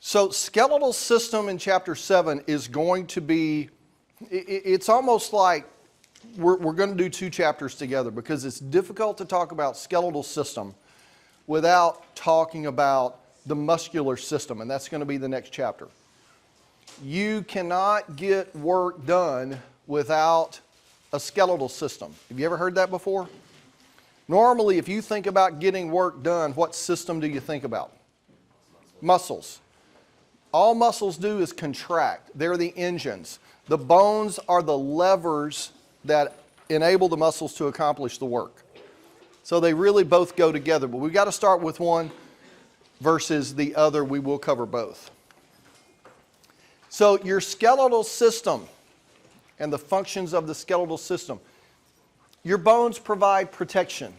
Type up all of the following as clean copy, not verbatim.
So skeletal system in chapter 7 is going to be, it's almost like we're going to do two chapters together because it's difficult to talk about skeletal system without talking about the muscular system, and that's going to be the next chapter. You cannot get work done without a skeletal system. Have you ever heard that before? Normally, if you think about getting work done, what system do you think about? Muscles. All muscles do is contract. They're the engines. The bones are the levers that enable the muscles to accomplish the work. So they really both go together, but we've got to start with one versus the other. We will cover both. So your skeletal system and the functions of the skeletal system. Your bones provide protection.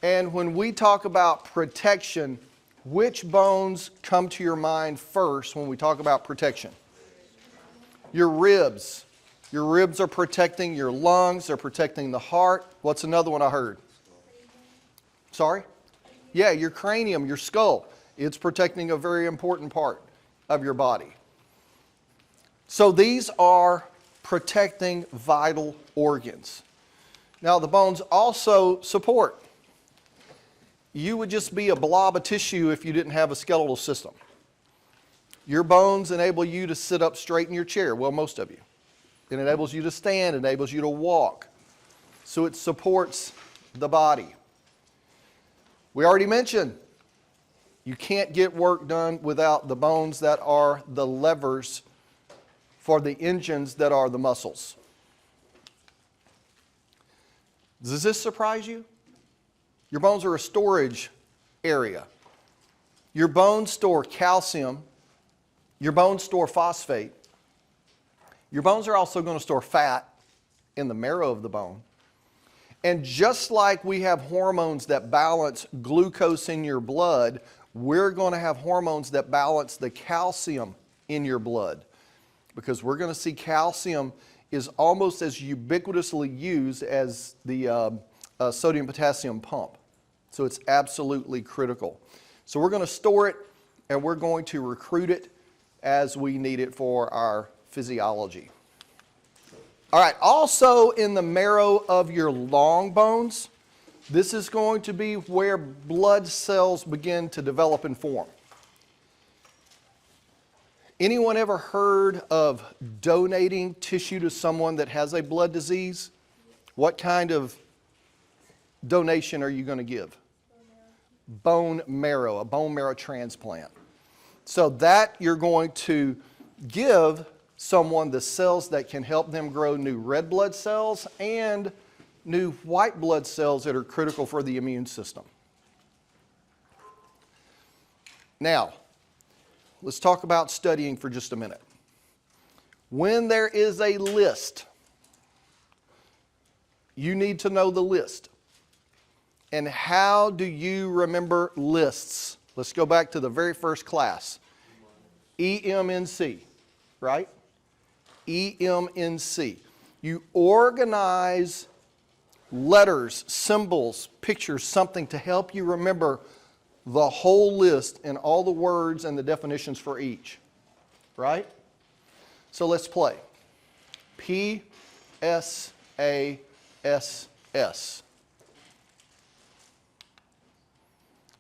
And when we talk about protection, which bones come to your mind first when we talk about protection? Your ribs. Your ribs are protecting your lungs, they're protecting the heart. What's another one I heard? Sorry? Yeah, your cranium, your skull. It's protecting a very important part of your body. So these are protecting vital organs. Now the bones also support. You would just be a blob of tissue if you didn't have a skeletal system. Your bones enable you to sit up straight in your chair, well, most of you. It enables you to stand, enables you to walk. So it supports the body. We already mentioned you can't get work done without the bones that are the levers for the engines that are the muscles. Does this surprise you? Your bones are a storage area. Your bones store calcium. Your bones store phosphate. Your bones are also going to store fat in the marrow of the bone. And just like we have hormones that balance glucose in your blood, we're going to have hormones that balance the calcium in your blood. Because we're going to see calcium is almost as ubiquitously used as the sodium-potassium pump. So it's absolutely critical. So we're going to store it and we're going to recruit it as we need it for our physiology. All right, also in the marrow of your long bones, this is going to be where blood cells begin to develop and form. Anyone ever heard of donating tissue to someone that has a blood disease? What kind of donation are you going to give? Bone marrow, a bone marrow transplant. So that you're going to give someone the cells that can help them grow new red blood cells and new white blood cells that are critical for the immune system. Now, let's talk about studying for just a minute. When there is a list, you need to know the list. And how do you remember lists? Let's go back to the very first class. EMNC, right? EMNC. You organize letters, symbols, pictures, something to help you remember the whole list and all the words and the definitions for each, right? So let's play. P, S, A, S, S.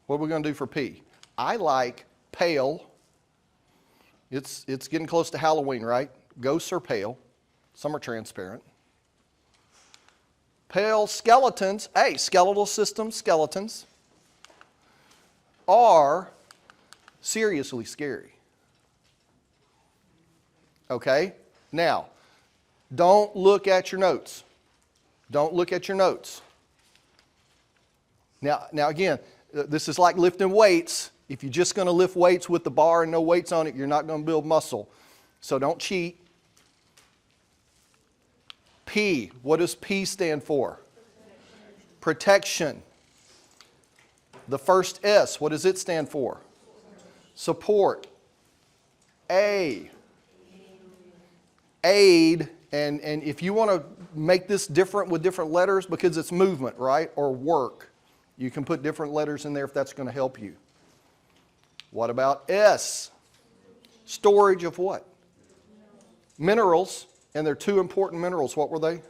What are we going to do for P? I like pale. It's getting close to Halloween, right? Ghosts are pale. Some are transparent. Pale skeletons. Hey, skeletal systems, skeletons are seriously scary. Okay? Now, don't look at your notes. Don't look at your notes. Now again, this is like lifting weights. If you're just going to lift weights with the bar and no weights on it, you're not going to build muscle. So don't cheat. P, what does P stand for? Protection. The first S, what does it stand for? Support. A, aid, and if you want to make this different with different letters, because it's movement, right, or work, you can put different letters in there if that's going to help you. What about S? Storage of what? Minerals. And they're two important minerals. What were they?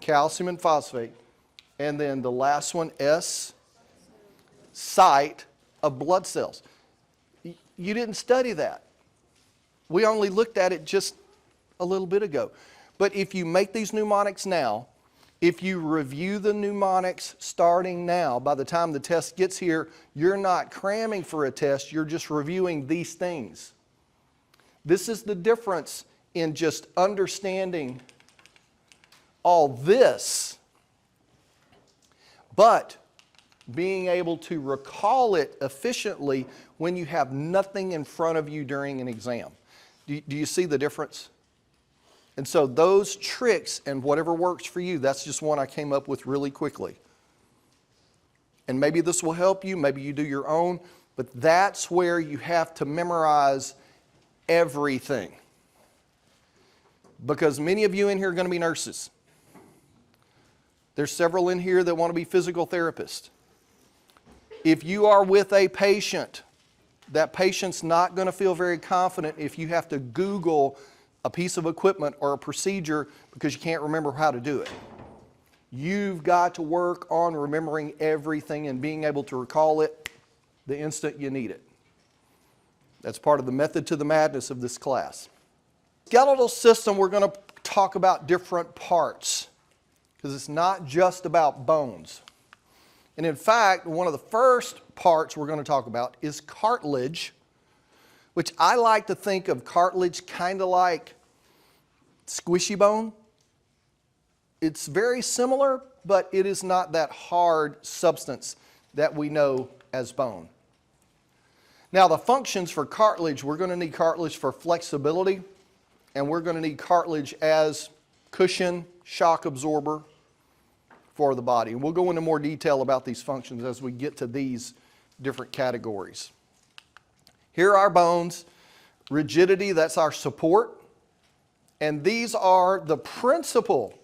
Calcium and phosphate. And then the last one, S, site of blood cells. You didn't study that. We only looked at it just a little bit ago. But if you make these mnemonics now, if you review the mnemonics starting now, by the time the test gets here, you're not cramming for a test, you're just reviewing these things. This is the difference in just understanding all this, but being able to recall it efficiently when you have nothing in front of you during an exam. Do you see the difference? And so those tricks and whatever works for you, that's just one I came up with really quickly. And maybe this will help you, maybe you do your own, but that's where you have to memorize everything. Because many of you in here are going to be nurses. There's several in here that want to be physical therapists. If you are with a patient, that patient's not going to feel very confident if you have to Google a piece of equipment or a procedure because you can't remember how to do it. You've got to work on remembering everything and being able to recall it the instant you need it. That's part of the method to the madness of this class. Skeletal system, we're going to talk about different parts because it's not just about bones. And in fact, one of the first parts we're going to talk about is cartilage, which I like to think of cartilage kind of like squishy bone. It's very similar, but it is not that hard substance that we know as bone. Now the functions for cartilage, we're going to need cartilage for flexibility, and we're going to need cartilage as cushion, shock absorber for the body. And we'll go into more detail about these functions as we get to these different categories. Here are our bones. Rigidity, that's our support. And these are the principal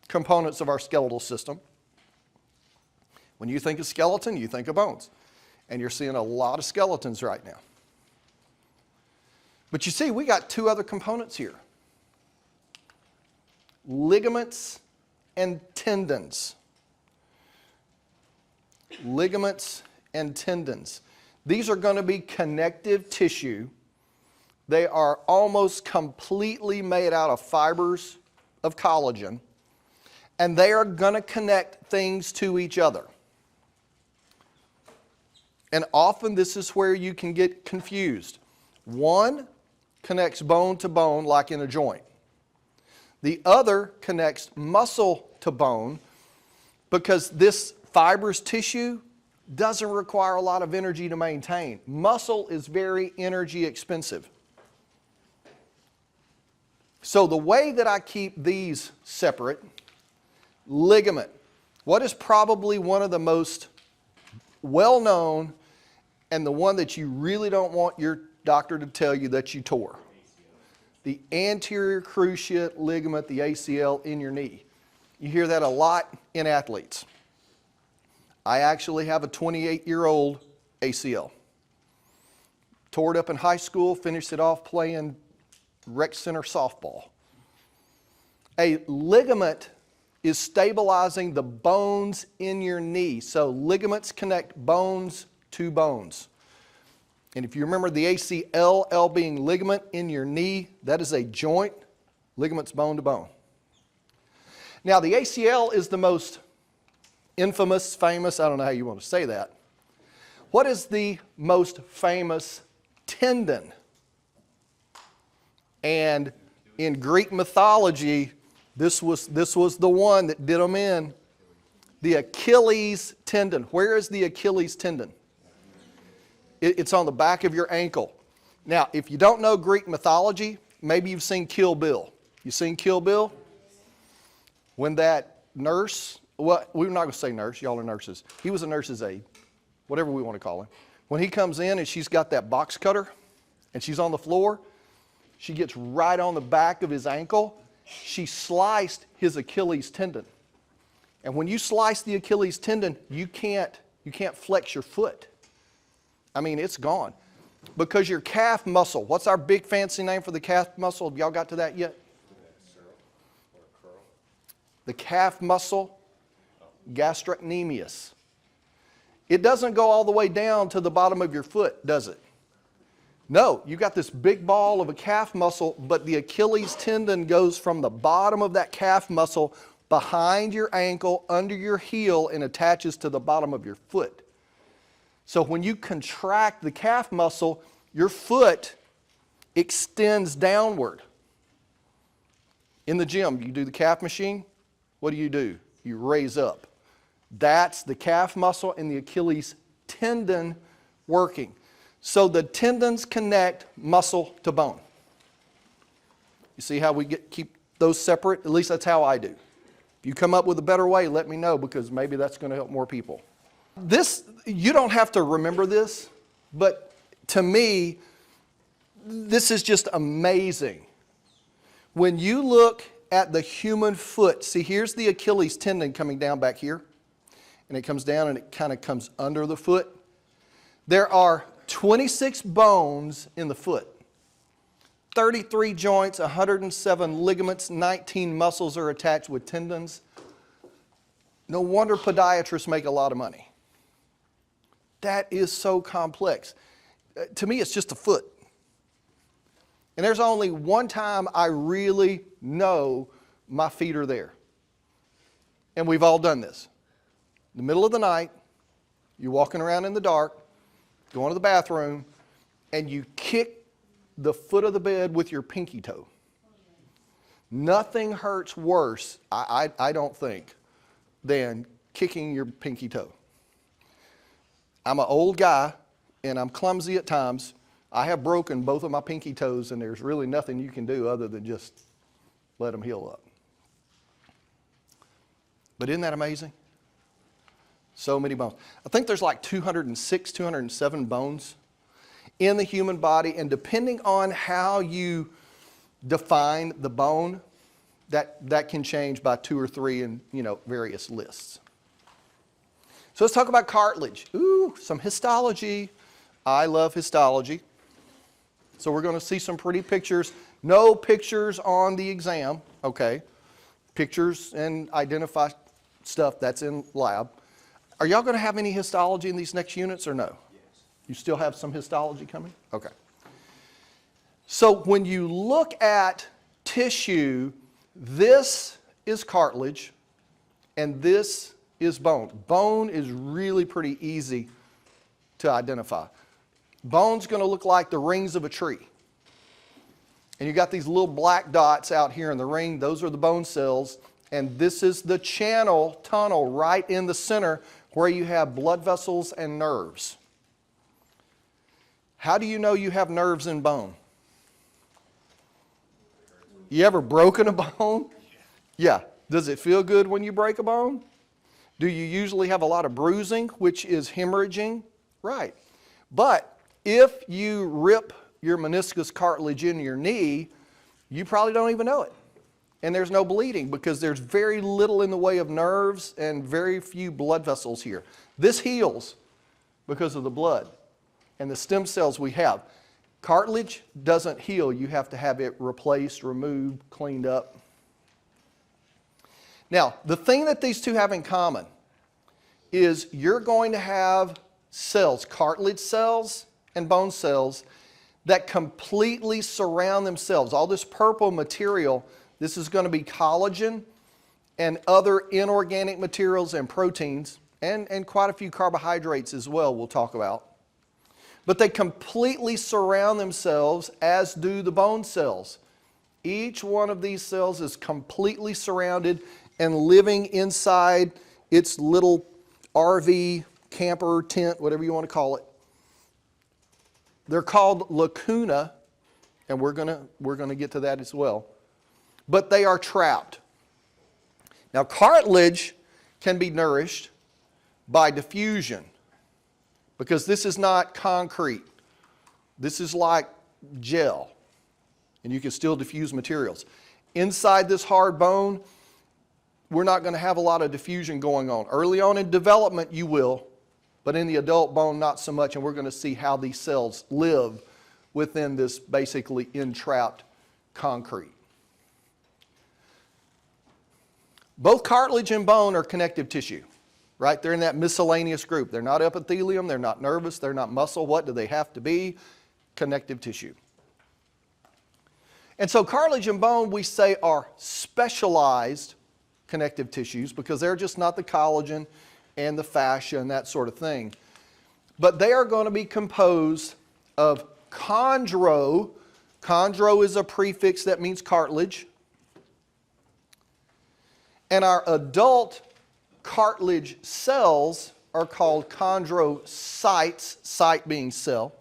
components of our skeletal system. When you think of skeleton, you think of bones. And you're seeing a lot of skeletons right now. But you see, we got two other components here. Ligaments and tendons. Ligaments and tendons. These are going to be connective tissue. They are almost completely made out of fibers of collagen, and they are going to connect things to each other. And often this is where you can get confused. One connects bone to bone like in a joint. The other connects muscle to bone because this fibrous tissue doesn't require a lot of energy to maintain. Muscle is very energy expensive. So the way that I keep these separate, ligament. What is probably one of the most well-known and the one that you really don't want your doctor to tell you that you tore? The anterior cruciate ligament, the ACL, in your knee. You hear that a lot in athletes. I actually have a 28-year-old ACL. Tore it up in high school, finished it off playing rec center softball. A ligament is stabilizing the bones in your knee. So ligaments connect bones to bones. And if you remember the ACL, L being ligament in your knee, that is a joint, ligaments bone to bone. Now the ACL is the most infamous, famous, I don't know how you want to say that. What is the most famous tendon? And in Greek mythology, this was the one that did them in. The Achilles tendon. Where is the Achilles tendon? It's on the back of your ankle. Now, if you don't know Greek mythology, maybe you've seen Kill Bill. You seen Kill Bill? When that nurse, well, we're not going to say nurse, y'all are nurses. He was a nurse's aide, whatever we want to call him. When he comes in and she's got that box cutter and she's on the floor, she gets right on the back of his ankle. She sliced his Achilles tendon. And when you slice the Achilles tendon, you can't flex your foot. I mean, it's gone. Because your calf muscle, what's our big fancy name for the calf muscle? Have y'all got to that yet? The calf muscle, gastrocnemius. It doesn't go all the way down to the bottom of your foot, does it? No, you got this big ball of a calf muscle, but the Achilles tendon goes from the bottom of that calf muscle behind your ankle, under your heel, and attaches to the bottom of your foot. So when you contract the calf muscle, your foot extends downward. In the gym, you do the calf machine, what do? You raise up. That's the calf muscle and the Achilles tendon working. So the tendons connect muscle to bone. You see how we keep those separate? At least that's how I do. If you come up with a better way, let me know, because maybe that's going to help more people. This, you don't have to remember this, but to me, this is just amazing. When you look at the human foot, see, here's the Achilles tendon coming down back here, and it comes down and it kind of comes under the foot. There are 26 bones in the foot, 33 joints, 107 ligaments, 19 muscles are attached with tendons. No wonder podiatrists make a lot of money. That is so complex. To me, it's just a foot. And there's only one time I really know my feet are there. And we've all done this. In the middle of the night, you're walking around in the dark, going to the bathroom, and you kick the foot of the bed with your pinky toe. Nothing hurts worse, I don't think, than kicking your pinky toe. I'm an old guy, and I'm clumsy at times. I have broken both of my pinky toes, and there's really nothing you can do other than just let them heal up. But isn't that amazing? So many bones. I think there's like 206, 207 bones in the human body, and depending on how you define the bone, that can change by 2 or 3 in various lists. So let's talk about cartilage. Ooh, some histology. I love histology. So we're going to see some pretty pictures. No pictures on the exam, okay? Pictures and identify stuff that's in lab. Are y'all going to have any histology in these next units or no? Yes. You still have some histology coming? Okay. So when you look at tissue, this is cartilage and this is bone. Bone is really pretty easy to identify. Bone's going to look like the rings of a tree. And you got these little black dots out here in the ring. Those are the bone cells. And this is the tunnel right in the center where you have blood vessels and nerves. How do you know you have nerves in bone? You ever broken a bone? Yeah. Does it feel good when you break a bone? Do you usually have a lot of bruising, which is hemorrhaging? Right. But if you rip your meniscus cartilage in your knee, you probably don't even know it. And there's no bleeding because there's very little in the way of nerves and very few blood vessels here. This heals because of the blood and the stem cells we have. Cartilage doesn't heal. You have to have it replaced, removed, cleaned up. Now, the thing that these two have in common is you're going to have cells, cartilage cells and bone cells, that completely surround themselves. All this purple material, this is going to be collagen and other inorganic materials and proteins, and quite a few carbohydrates as well we'll talk about. But they completely surround themselves, as do the bone cells. Each one of these cells is completely surrounded and living inside its little RV, camper, tent, whatever you want to call it. They're called lacuna, and we're gonna get to that as well. But they are trapped. Now, cartilage can be nourished by diffusion, because this is not concrete. This is like gel, and you can still diffuse materials. Inside this hard bone, we're not going to have a lot of diffusion going on. Early on in development, you will, But in the adult bone, not so much, and we're going to see how these cells live within this basically entrapped concrete. Both cartilage and bone are connective tissue, right? They're in that miscellaneous group. They're not epithelium, they're not nervous, they're not muscle. What do they have to be? Connective tissue. And so cartilage and bone, we say, are specialized connective tissues because they're just not the collagen and the fascia and that sort of thing. But they are going to be composed of chondro. Chondro is a prefix that means cartilage. And our adult cartilage cells are called chondrocytes, cyte being cell.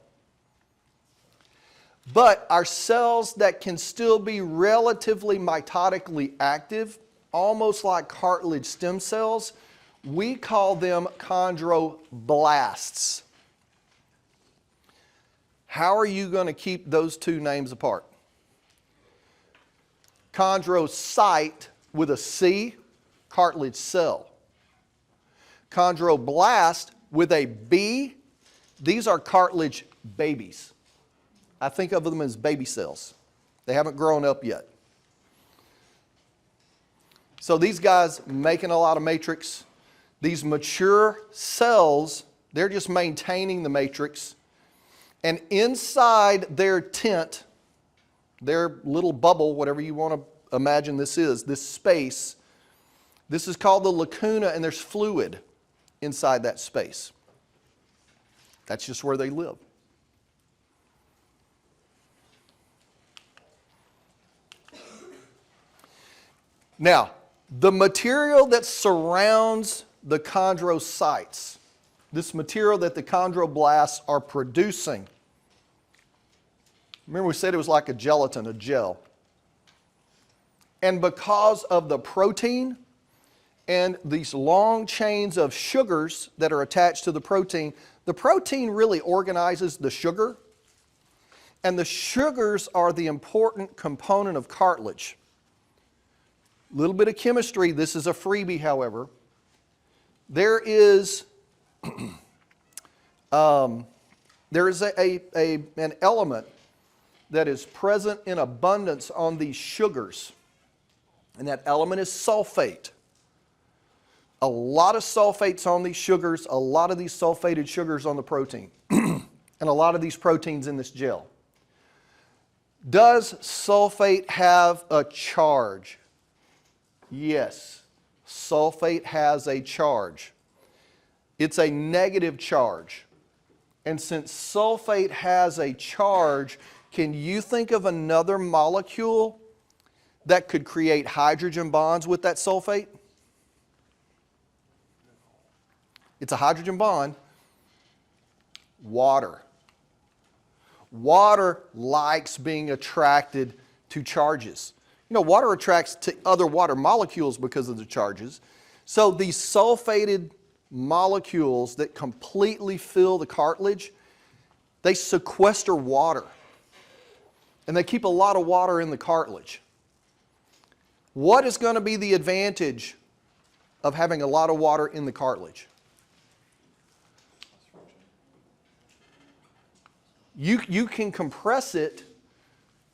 But our cells that can still be relatively mitotically active, almost like cartilage stem cells, we call them chondroblasts. How are you going to keep those two names apart? Chondrocyte with a C, cartilage cell. Chondroblast with a B, these are cartilage babies. I think of them as baby cells. They haven't grown up yet. So these guys making a lot of matrix. These mature cells, they're just maintaining the matrix. And inside their tent, their little bubble, whatever you want to imagine this is, this space, this is called the lacuna, and there's fluid inside that space. That's just where they live. Now, the material that surrounds the chondrocytes, this material that the chondroblasts are producing, remember we said it was like a gelatin, a gel. And because of the protein and these long chains of sugars that are attached to the protein really organizes the sugar. And the sugars are the important component of cartilage. A little bit of chemistry. This is a freebie, however. There is an element that is present in abundance on these sugars, and that element is sulfate. A lot of sulfates on these sugars, a lot of these sulfated sugars on the protein, and a lot of these proteins in this gel. Does sulfate have a charge? Yes, sulfate has a charge. It's a negative charge. And since sulfate has a charge, can you think of another molecule that could create hydrogen bonds with that sulfate? It's a hydrogen bond. Water. Water likes being attracted to charges. You know, water attracts to other water molecules because of the charges. So these sulfated molecules that completely fill the cartilage, they sequester water. And they keep a lot of water in the cartilage. What is going to be the advantage of having a lot of water in the cartilage? You can compress it,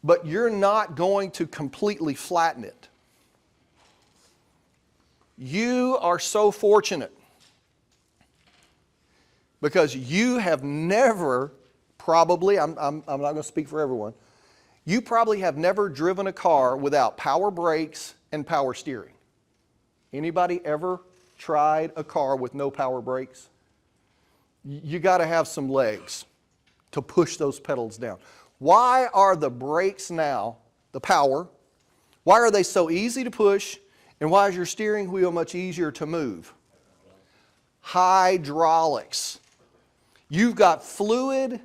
but you're not going to completely flatten it. You are so fortunate because you have never, probably, I'm not going to speak for everyone, you probably have never driven a car without power brakes and power steering. Anybody ever tried a car with no power brakes? You got to have some legs to push those pedals down. Why are the brakes now, the power, why are they so easy to push, and why is your steering wheel much easier to move? Hydraulics. You've got fluid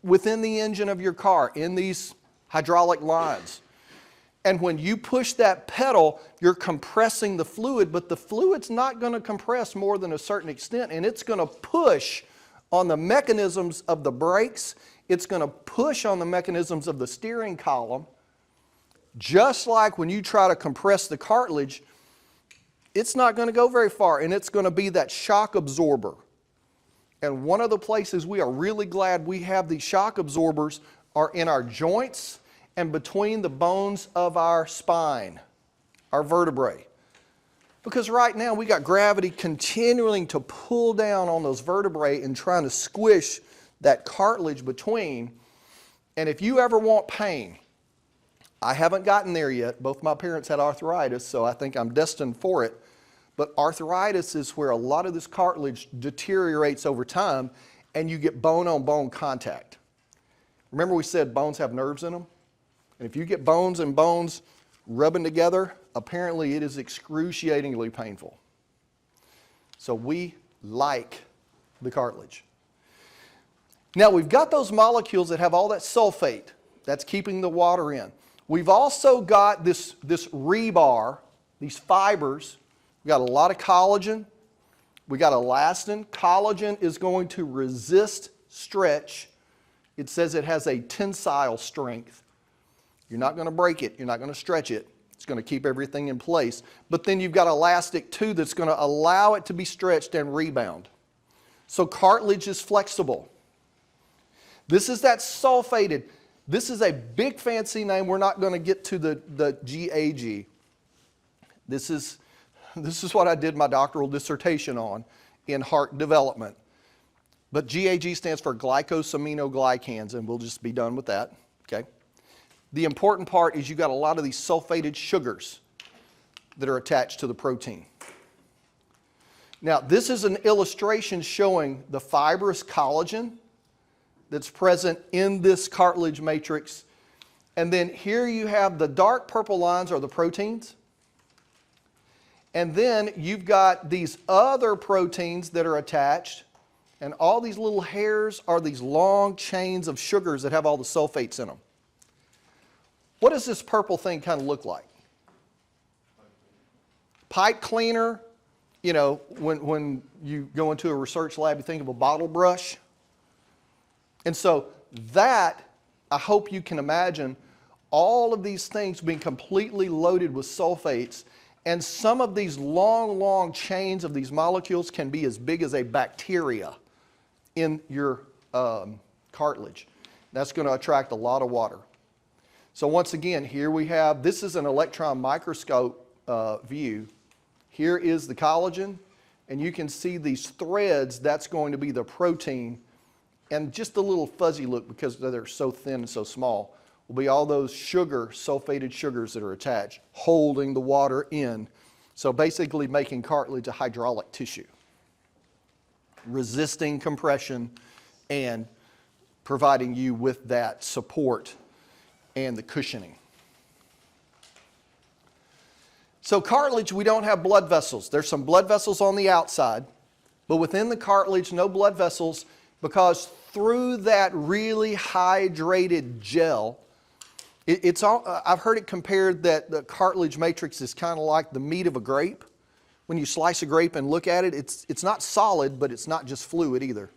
within the engine of your car in these hydraulic lines. And when you push that pedal, you're compressing the fluid, but the fluid's not going to compress more than a certain extent, and it's going to push on the mechanisms of the brakes. It's going to push on the mechanisms of the steering column. Just like when you try to compress the cartilage, it's not going to go very far, and it's going to be that shock absorber. And one of the places we are really glad we have these shock absorbers are in our joints and between the bones of our spine, our vertebrae. Because right now we got gravity continuing to pull down on those vertebrae and trying to squish that cartilage between. And if you ever want pain, I haven't gotten there yet. Both my parents had arthritis, so I think I'm destined for it. But arthritis is where a lot of this cartilage deteriorates over time and you get bone-on-bone contact. Remember we said bones have nerves in them? And if you get bones and bones rubbing together, apparently it is excruciatingly painful. So we like the cartilage. Now we've got those molecules that have all that sulfate that's keeping the water in. We've also got this rebar, these fibers. We've got a lot of collagen. We got elastin. Collagen is going to resist stretch. It says it has a tensile strength. You're not going to break it. You're not going to stretch it. It's going to keep everything in place. But then you've got elastic too that's going to allow it to be stretched and rebound. So cartilage is flexible. This is that sulfated. This is a big fancy name. We're not going to get to the GAG. This is what I did my doctoral dissertation on in heart development. But GAG stands for glycosaminoglycans, and we'll just be done with that. Okay. The important part is you got a lot of these sulfated sugars that are attached to the protein. Now, this is an illustration showing the fibrous collagen that's present in this cartilage matrix. And then here you have the dark purple lines are the proteins. And then you've got these other proteins that are attached. And all these little hairs are these long chains of sugars that have all the sulfates in them. What does this purple thing kind of look like? Pipe cleaner. You know, when you go into a research lab, you think of a bottle brush. And so that, I hope you can imagine, all of these things being completely loaded with sulfates. And some of these long, long chains of these molecules can be as big as a bacteria in your cartilage. That's going to attract a lot of water. So once again, here we have, this is an electron microscope view. Here is the collagen, and you can see these threads, that's going to be the protein. And just the little fuzzy look, because they're so thin and so small, will be all those sulfated sugars that are attached, holding the water in. So basically making cartilage a hydraulic tissue, resisting compression and providing you with that support and the cushioning. So cartilage, we don't have blood vessels. There's some blood vessels on the outside, but within the cartilage, no blood vessels, because through that really hydrated gel, I've heard it compared that the cartilage matrix is kind of like the meat of a grape. When you slice a grape and look at it, it's not solid, but it's not just fluid either,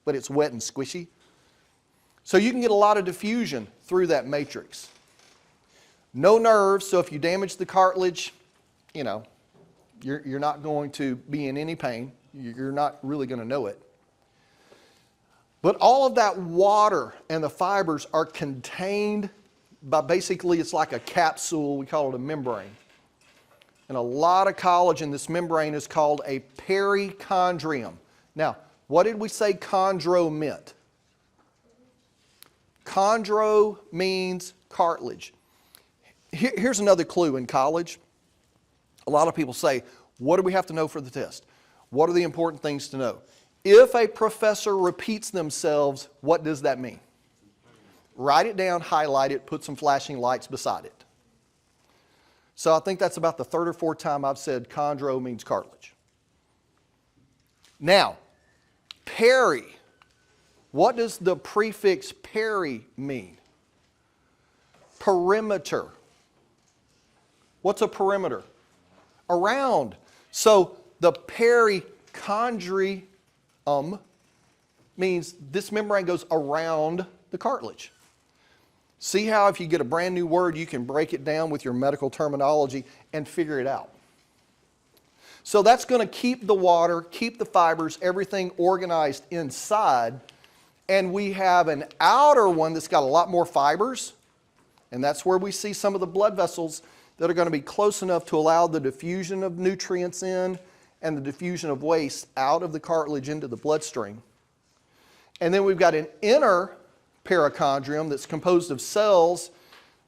but it's wet and squishy. So you can get a lot of diffusion through that matrix. No nerves, so if you damage the cartilage, you know, you're not going to be in any pain. You're not really going to know it. But all of that water and the fibers are contained by basically, it's like a capsule. We call it a membrane. And a lot of collagen, this membrane is called a perichondrium. Now, what did we say chondro meant? Chondro means cartilage. Here's another clue in college. A lot of people say, what do we have to know for the test? What are the important things to know? If a professor repeats themselves, what does that mean? Write it down, highlight it, put some flashing lights beside it. So I think that's about the third or fourth time I've said chondro means cartilage. Now, peri. What does the prefix peri mean? Perimeter. What's a perimeter? Around. So the perichondrium means this membrane goes around the cartilage. See how if you get a brand new word, you can break it down with your medical terminology and figure it out. So that's going to keep the water, keep the fibers, everything organized inside. And we have an outer one that's got a lot more fibers. And that's where we see some of the blood vessels that are going to be close enough to allow the diffusion of nutrients in and the diffusion of waste out of the cartilage into the bloodstream. And then we've got an inner perichondrium that's composed of cells.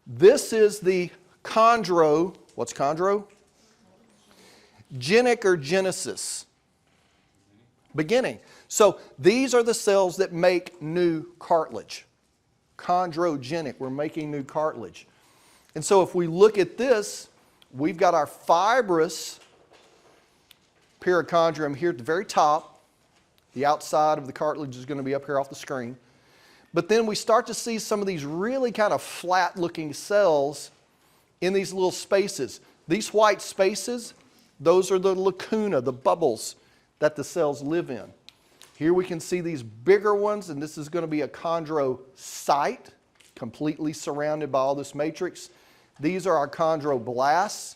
This is the chondro. What's chondro? Genic or genesis. Beginning. So these are the cells that make new cartilage. Chondrogenic, we're making new cartilage. And so if we look at this, we've got our fibrous perichondrium here at the very top. The outside of the cartilage is going to be up here off the screen. But then we start to see some of these really kind of flat looking cells in these little spaces. These white spaces, those are the lacuna, the bubbles that the cells live in. Here we can see these bigger ones, and this is going to be a chondrocyte, completely surrounded by all this matrix. These are our chondroblasts,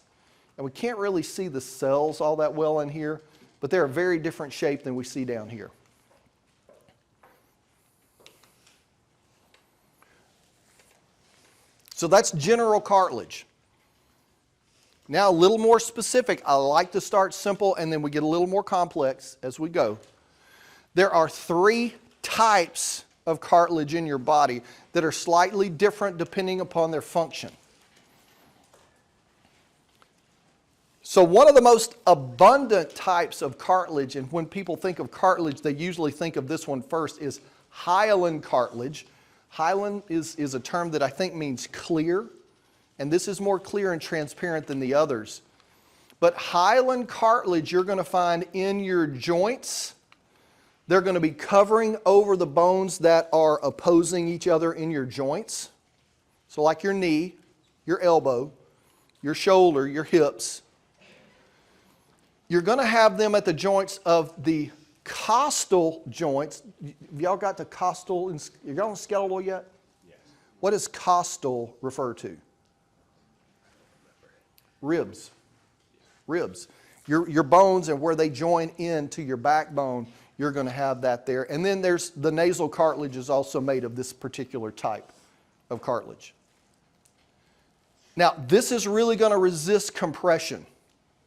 and we can't really see the cells all that well in here, but they're a very different shape than we see down here. So that's general cartilage. Now a little more specific. I like to start simple and then we get a little more complex as we go. There are 3 types of cartilage in your body that are slightly different depending upon their function. So one of the most abundant types of cartilage, and when people think of cartilage, they usually think of this one first, is hyaline cartilage. Hyaline is a term that I think means clear, and this is more clear and transparent than the others. But hyaline cartilage you're going to find in your joints. They're going to be covering over the bones that are opposing each other in your joints. So like your knee, your elbow, your shoulder, your hips. You're going to have them at the joints of the costal joints. Y'all got to costal? You got on skeletal yet? Yes. What does costal refer to? Ribs. Ribs. Your bones and where they join into your backbone, you're going to have that there. And then there's the nasal cartilage is also made of this particular type of cartilage. Now, this is really going to resist compression.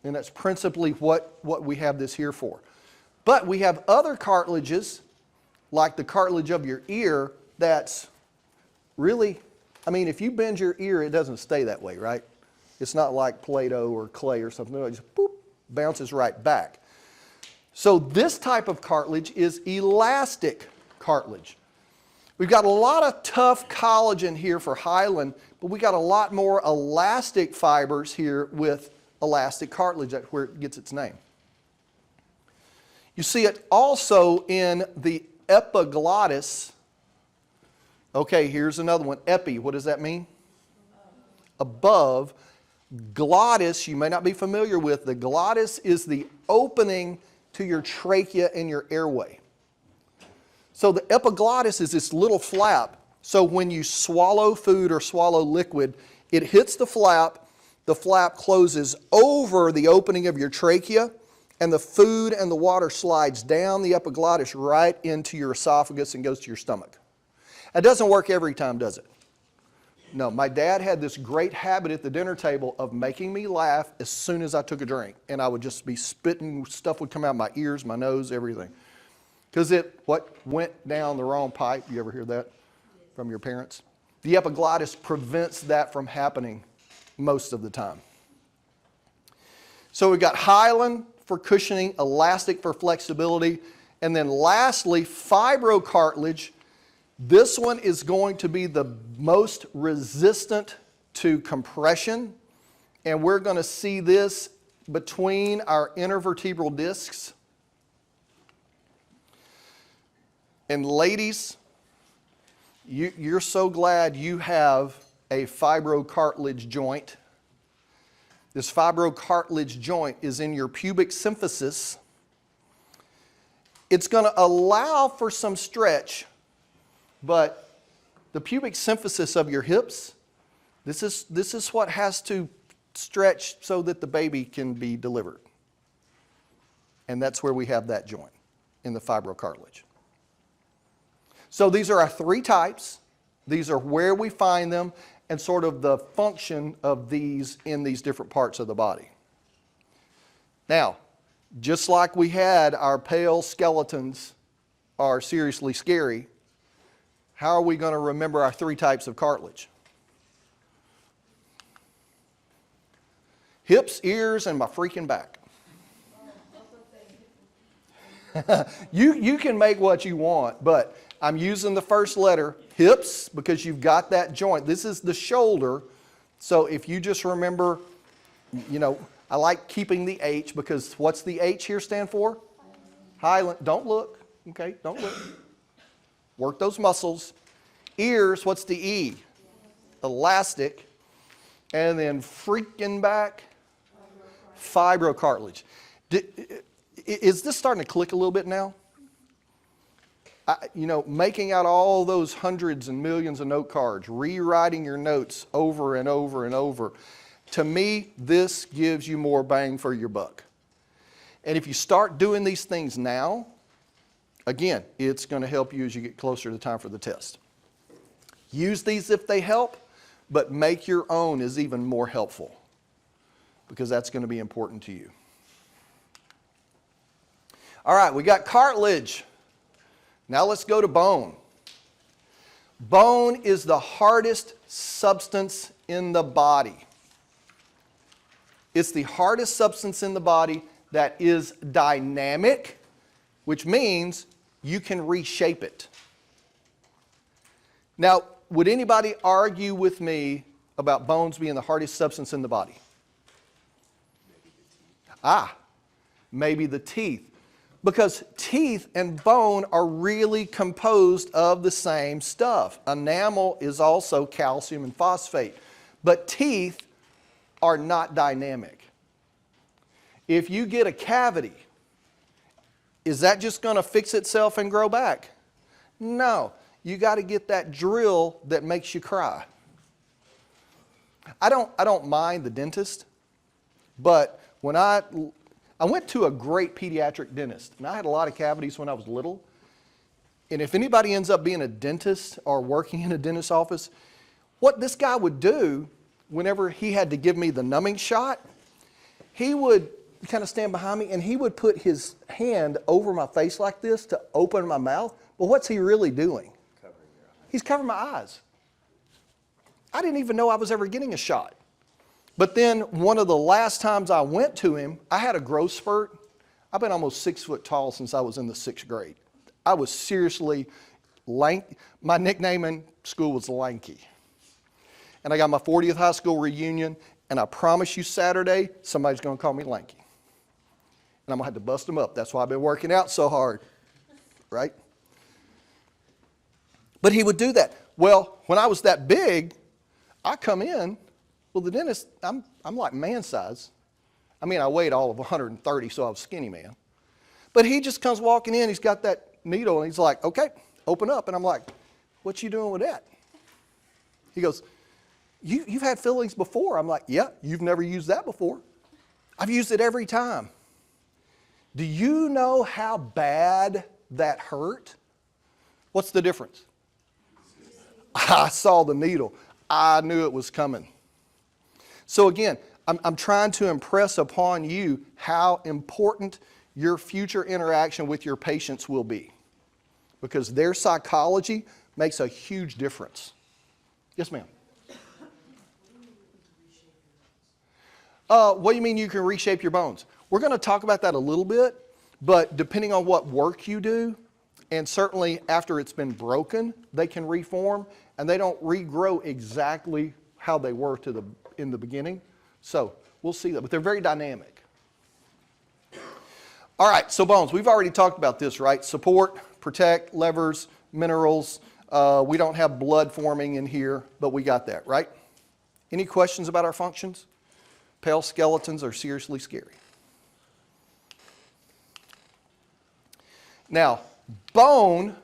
And that's principally what we have this here for. But we have other cartilages, like the cartilage of your ear, that's really, I mean, if you bend your ear, it doesn't stay that way, right? It's not like Play-Doh or clay or something. It just boop, bounces right back. So this type of cartilage is elastic cartilage. We've got a lot of tough collagen here for hyaline, but we got a lot more elastic fibers here with elastic cartilage. That's where it gets its name. You see it also in the epiglottis. Okay, here's another one. Epi, what does that mean? Above. Glottis, you may not be familiar with. The glottis is the opening to your trachea and your airway. So the epiglottis is this little flap. So when you swallow food or swallow liquid, it hits the flap closes over the opening of your trachea, and the food and the water slides down the epiglottis right into your esophagus and goes to your stomach. It doesn't work every time, does it? No, my dad had this great habit at the dinner table of making me laugh as soon as I took a drink. And I would just be spitting, stuff would come out my ears, my nose, everything. Because what went down the wrong pipe, you ever hear that from your parents? The epiglottis prevents that from happening most of the time. So we've got hyaline for cushioning, elastic for flexibility, and then lastly, fibrocartilage. This one is going to be the most resistant to compression, and we're going to see this between our intervertebral discs. And ladies, you're so glad you have a fibrocartilage joint. This fibrocartilage joint is in your pubic symphysis. It's going to allow for some stretch, but the pubic symphysis of your hips, this is what has to stretch so that the baby can be delivered. And that's where we have that joint in the fibrocartilage. So these are our three types. These are where we find them and sort of the function of these in these different parts of the body. Now, just like we had our pale skeletons are seriously scary, how are we going to remember our three types of cartilage? Hips, ears, and my freaking back. You can make what you want, but I'm using the first letter, hips, because you've got that joint. This is the shoulder. So if you just remember, I like keeping the H because what's the H here stand for? Highland. Don't look. Okay, don't look. Work those muscles. Ears, what's the E? Elastic. And then freaking back, fibrocartilage. Is this starting to click a little bit now? Making out all those hundreds and millions of note cards, rewriting your notes over and over and over. To me, this gives you more bang for your buck. And if you start doing these things now, again, it's going to help you as you get closer to the time for the test. Use these if they help, but make your own is even more helpful because that's going to be important to you. All right, we got cartilage. Now let's go to bone. Bone is the hardest substance in the body. It's the hardest substance in the body that is dynamic, which means you can reshape it. Now, would anybody argue with me about bones being the hardest substance in the body? Maybe the teeth. Because teeth and bone are really composed of the same stuff. Enamel is also calcium and phosphate. But teeth are not dynamic. If you get a cavity, is that just going to fix itself and grow back? No. You got to get that drill that makes you cry. I don't mind the dentist, but when I went to a great pediatric dentist, and I had a lot of cavities when I was little. And if anybody ends up being a dentist or working in a dentist's office, what this guy would do whenever he had to give me the numbing shot, he would kind of stand behind me and he would put his hand over my face like this to open my mouth. But what's he really doing? Covering your eyes. He's covering my eyes. I didn't even know I was ever getting a shot. But then one of the last times I went to him, I had a growth spurt. I've been almost 6 foot tall since I was in the 6th grade. I was seriously lanky. My nickname in school was Lanky. And I got my 40th high school reunion, and I promise you Saturday, somebody's going to call me Lanky. And I'm going to have to bust them up. That's why I've been working out so hard, right? But he would do that. Well, when I was that big, I come in. Well, the dentist, I'm like man size. I mean, I weighed all of 130, so I was skinny man. But he just comes walking in, he's got that needle, and he's like, okay, open up. And I'm like, what you doing with that? He goes, you've had fillings before. I'm like, yeah, you've never used that before. I've used it every time. Do you know how bad that hurt? What's the difference? I saw the needle. I knew it was coming. So again, I'm trying to impress upon you how important your future interaction with your patients will be. Because their psychology makes a huge difference. Yes, ma'am? What do you mean you can reshape your bones? We're going to talk about that a little bit, but depending on what work you do, and certainly after it's been broken, they can reform, and they don't regrow exactly how they were in the beginning. So we'll see that, but they're very dynamic. All right, so bones, we've already talked about this, right? Support, protect, levers, minerals. We don't have blood forming in here, but we got that, right? Any questions about our functions? Pale skeletons are seriously scary. Now, bone,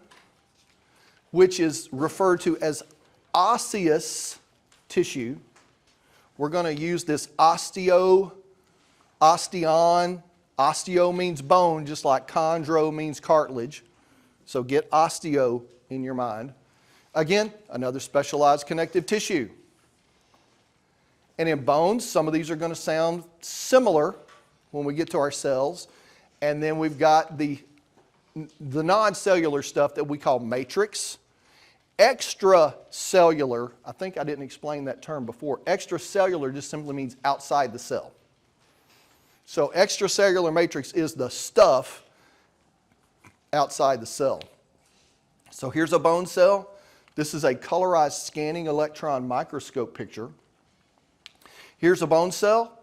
which is referred to as osseous tissue, we're going to use this osteon, Osteo means bone, just like chondro means cartilage. So get osteo in your mind. Again, another specialized connective tissue. And in bones, some of these are going to sound similar when we get to our cells. And then we've got the non-cellular stuff that we call matrix. Extracellular, I think I didn't explain that term before. Extracellular just simply means outside the cell. So extracellular matrix is the stuff outside the cell. So here's a bone cell. This is a colorized scanning electron microscope picture. Here's a bone cell.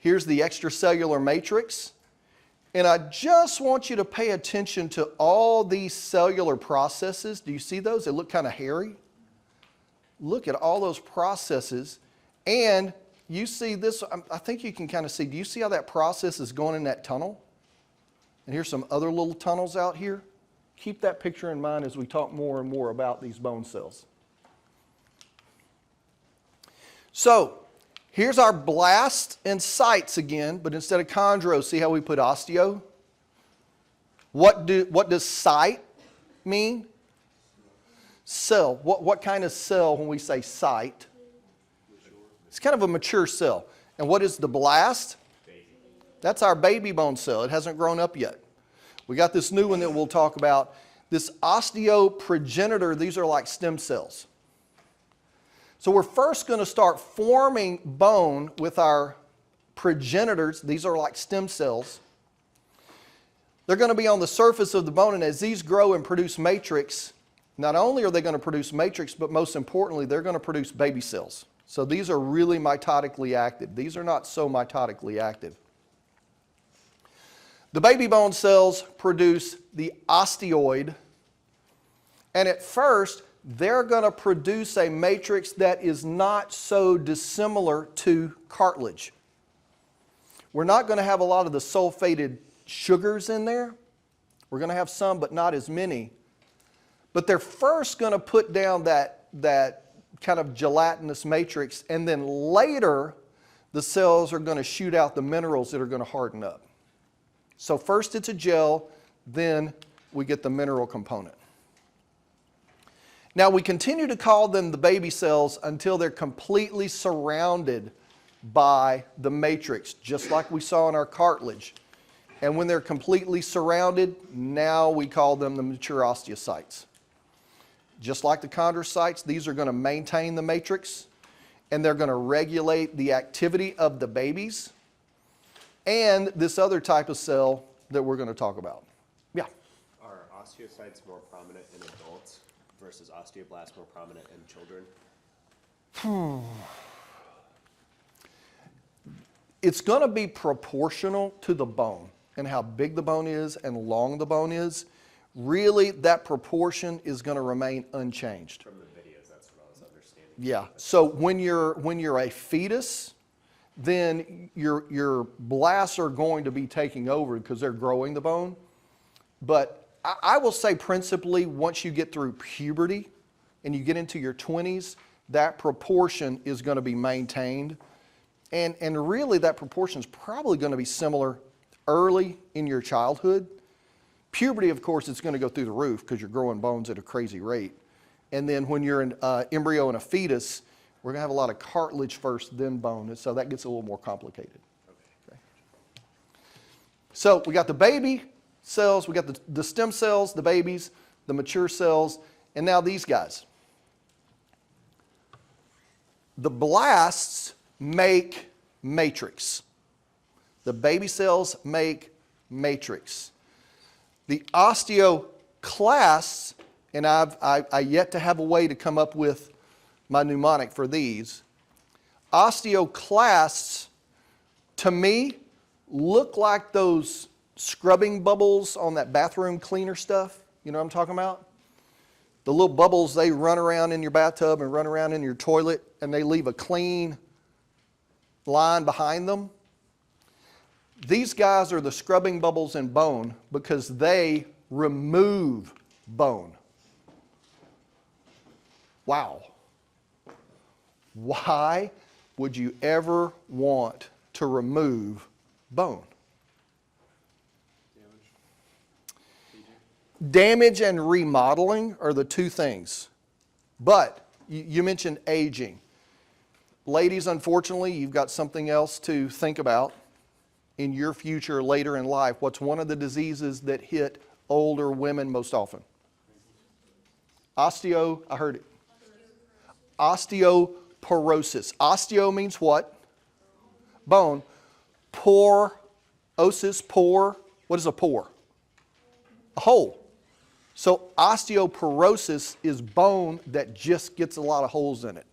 Here's the extracellular matrix. And I just want you to pay attention to all these cellular processes. Do you see those? They look kind of hairy. Look at all those processes. And you see this, I think you can kind of see, do you see how that process is going in that tunnel? And here's some other little tunnels out here. Keep that picture in mind as we talk more and more about these bone cells. So, here's our blasts and sites again, but instead of chondro, see how we put osteo? What does site mean? Cell. What kind of cell when we say site? It's kind of a mature cell. And what is the blast? That's our baby bone cell. It hasn't grown up yet. We got this new one that we'll talk about. This osteoprogenitor, these are like stem cells. So we're first going to start forming bone with our progenitors. These are like stem cells. They're going to be on the surface of the bone, and as these grow and produce matrix, not only are they going to produce matrix, but most importantly, they're going to produce baby cells. So these are really mitotically active. These are not so mitotically active. The baby bone cells produce the osteoid, and at first, they're going to produce a matrix that is not so dissimilar to cartilage. We're not going to have a lot of the sulfated sugars in there. We're going to have some, but not as many. But they're first going to put down that kind of gelatinous matrix, and then later the cells are going to shoot out the minerals that are going to harden up. So first it's a gel, then we get the mineral component. Now we continue to call them the baby cells until they're completely surrounded by the matrix, just like we saw in our cartilage. And when they're completely surrounded, now we call them the mature osteocytes. Just like the chondrocytes, these are going to maintain the matrix, and they're going to regulate the activity of the babies and this other type of cell that we're going to talk about. Yeah? Are osteocytes more prominent in adults versus osteoblasts more prominent in children? It's going to be proportional to the bone and how big the bone is and long the bone is. Really, that proportion is going to remain unchanged. From the videos, that's what I was understanding. Yeah. So when you're a fetus, then your blasts are going to be taking over because they're growing the bone. But I will say principally once you get through puberty and you get into your 20s, that proportion is going to be maintained. And really that proportion is probably going to be similar early in your childhood. Puberty, of course, it's going to go through the roof because you're growing bones at a crazy rate. And then when you're an embryo and a fetus, we're going to have a lot of cartilage first, then bone. And so that gets a little more complicated. Okay. So we got the baby cells, we got the stem cells, the babies, the mature cells, and now these guys. The blasts make matrix. The baby cells make matrix. The osteoclasts, and I yet to have a way to come up with my mnemonic for these. Osteoclasts, to me, look like those scrubbing bubbles on that bathroom cleaner stuff. You know what I'm talking about? The little bubbles, they run around in your bathtub and run around in your toilet, and they leave a clean line behind them. These guys are the scrubbing bubbles in bone because they remove bone. Wow. Why would you ever want to remove bone? damage and remodeling are the two things. But you mentioned aging. Ladies, unfortunately, you've got something else to think about in your future later in life. What's one of the diseases that hit older women most often? I heard it. Osteoporosis. Osteo means what? Bone. Porosis, pore. What is a pore? A hole. So osteoporosis is bone that just gets a lot of holes in it.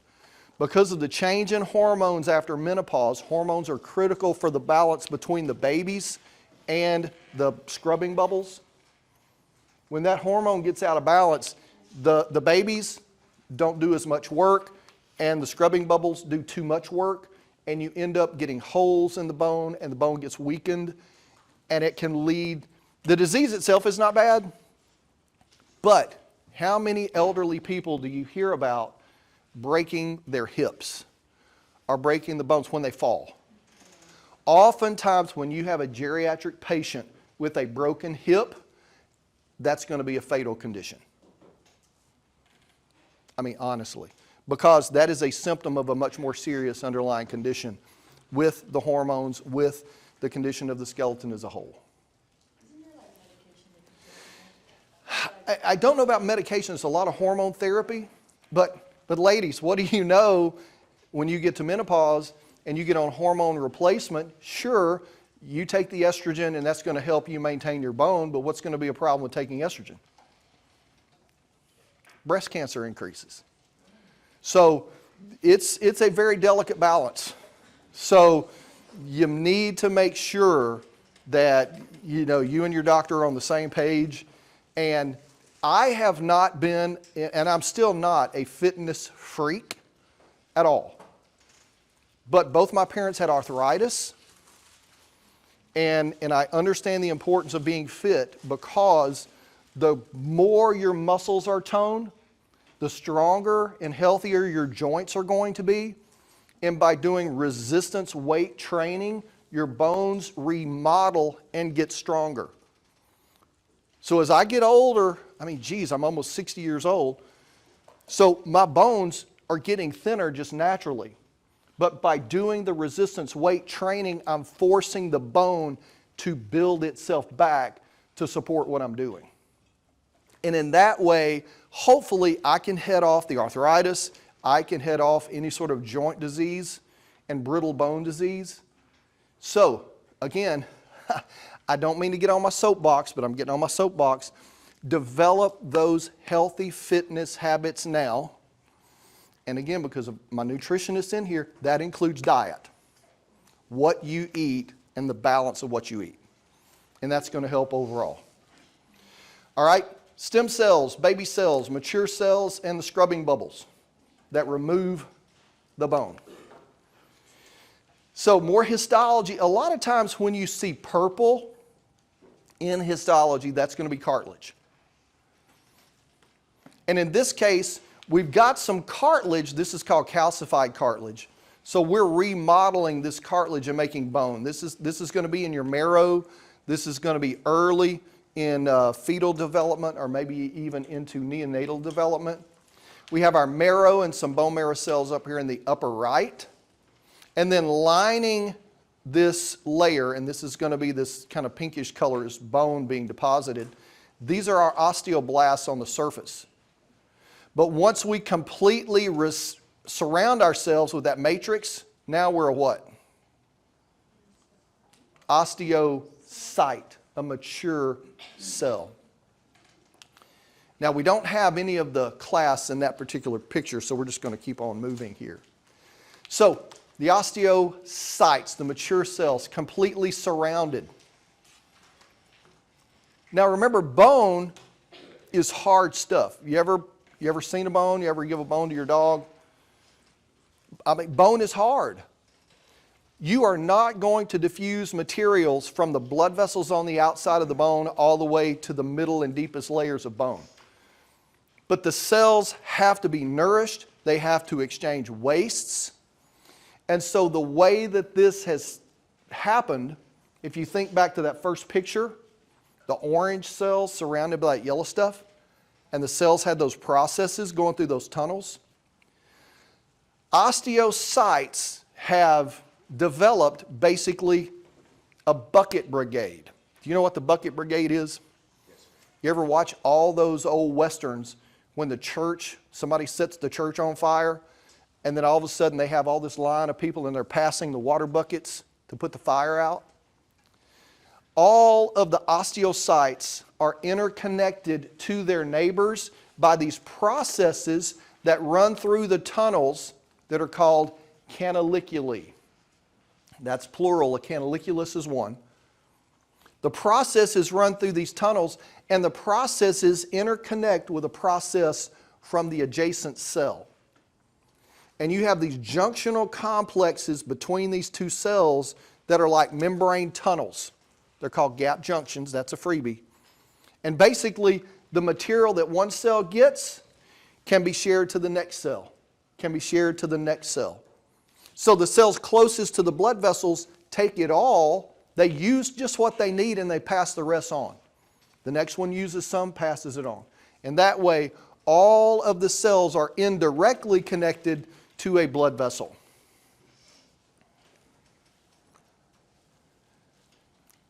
Because of the change in hormones after menopause, hormones are critical for the balance between the babies and the scrubbing bubbles. When that hormone gets out of balance, the babies don't do as much work and the scrubbing bubbles do too much work, and you end up getting holes in the bone and the bone gets weakened, and it can lead, the disease itself is not bad, but how many elderly people do you hear about breaking their hips or breaking the bones when they fall? Oftentimes when you have a geriatric patient with a broken hip, that's going to be a fatal condition. I mean, honestly, because that is a symptom of a much more serious underlying condition with the hormones, with the condition of the skeleton as a whole. I don't know about medication. It's a lot of hormone therapy, but ladies, what do you know when you get to menopause and you get on hormone replacement? Sure, you take the estrogen and that's going to help you maintain your bone, but what's going to be a problem with taking estrogen? Breast cancer increases. So it's a very delicate balance. So you need to make sure that you and your doctor are on the same page. And I have not been, and I'm still not, a fitness freak at all. But both my parents had arthritis, and I understand the importance of being fit, because the more your muscles are toned, the stronger and healthier your joints are going to be. And by doing resistance weight training, your bones remodel and get stronger. So as I get older, I'm almost 60 years old. So my bones are getting thinner just naturally. But by doing the resistance weight training, I'm forcing the bone to build itself back to support what I'm doing. And in that way, hopefully I can head off the arthritis, I can head off any sort of joint disease and brittle bone disease. So, again, I don't mean to get on my soapbox, but I'm getting on my soapbox. Develop those healthy fitness habits now. And again, because of my nutritionist in here, that includes diet. What you eat and the balance of what you eat. And that's going to help overall. All right, stem cells, baby cells, mature cells, and the scrubbing bubbles that remove the bone. So more histology. A lot of times when you see purple in histology, that's going to be cartilage. And in this case, we've got some cartilage. This is called calcified cartilage. So we're remodeling this cartilage and making bone. This is going to be in your marrow. This is going to be early in fetal development, or maybe even into neonatal development. We have our marrow and some bone marrow cells up here in the upper right. And then lining this layer, and this is going to be this kind of pinkish color, is bone being deposited. These are our osteoblasts on the surface. But once we completely surround ourselves with that matrix, now we're a what? Osteocyte, a mature cell. Now, we don't have any of the class in that particular picture, so we're just going to keep on moving here. So, the osteocytes, the mature cells, completely surrounded. Now, remember, bone is hard stuff. You ever seen a bone? You ever give a bone to your dog? Bone is hard. You are not going to diffuse materials from the blood vessels on the outside of the bone all the way to the middle and deepest layers of bone. But the cells have to be nourished. They have to exchange wastes. And so the way that this has happened, if you think back to that first picture, the orange cells surrounded by that yellow stuff, and the cells had those processes going through those tunnels. Osteocytes have developed basically a bucket brigade. Do you know what the bucket brigade is? Yes. You ever watch all those old westerns when the church, somebody sets the church on fire, and then all of a sudden they have all this line of people and they're passing the water buckets to put the fire out? All of the osteocytes are interconnected to their neighbors by these processes that run through the tunnels that are called canaliculi. That's plural, a canaliculus is one. The processes run through these tunnels, and the processes interconnect with a process from the adjacent cell. And you have these junctional complexes between these two cells that are like membrane tunnels. They're called gap junctions. That's a freebie. And basically, the material that one cell gets can be shared to the next cell, can be shared to the next cell. So the cells closest to the blood vessels take it all. They use just what they need and they pass the rest on. The next one uses some, passes it on. And that way, all of the cells are indirectly connected to a blood vessel.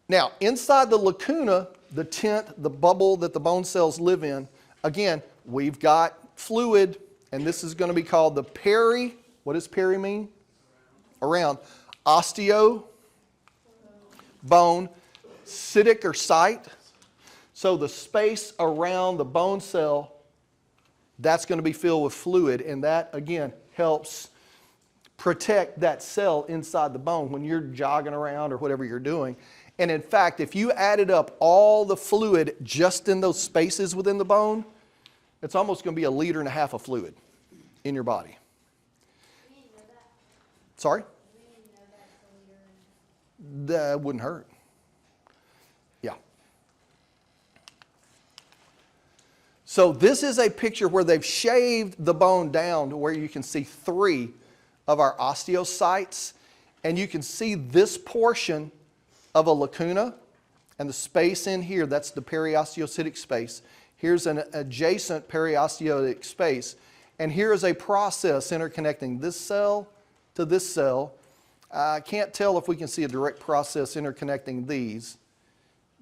Now, inside the lacuna, the tent, the bubble that the bone cells live in, again, we've got fluid, and this is going to be called the peri. What does peri mean? Around. Osteo, bone, cytic or site. So the space around the bone cell, that's going to be filled with fluid, and that, again, helps protect that cell inside the bone when you're jogging around or whatever you're doing. And in fact, if you added up all the fluid just in those spaces within the bone, it's almost going to be 1.5 liters of fluid in your body. Sorry? That wouldn't hurt. Yeah. So this is a picture where they've shaved the bone down to where you can see 3 of our osteocytes. And you can see this portion of a lacuna, and the space in here, that's the periosteocytic space. Here's an adjacent periosteotic space, and here is a process interconnecting this cell to this cell. I can't tell if we can see a direct process interconnecting these,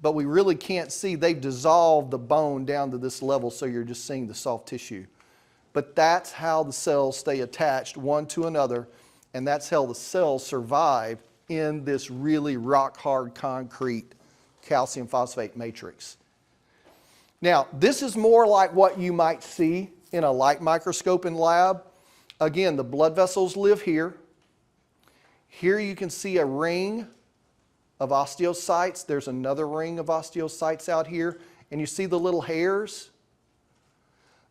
but we really can't see. They've dissolved the bone down to this level, so you're just seeing the soft tissue. But that's how the cells stay attached one to another, and that's how the cells survive in this really rock-hard concrete calcium phosphate matrix. Now, this is more like what you might see in a light microscope in lab. Again, the blood vessels live here. Here you can see a ring of osteocytes. There's another ring of osteocytes out here. And you see the little hairs?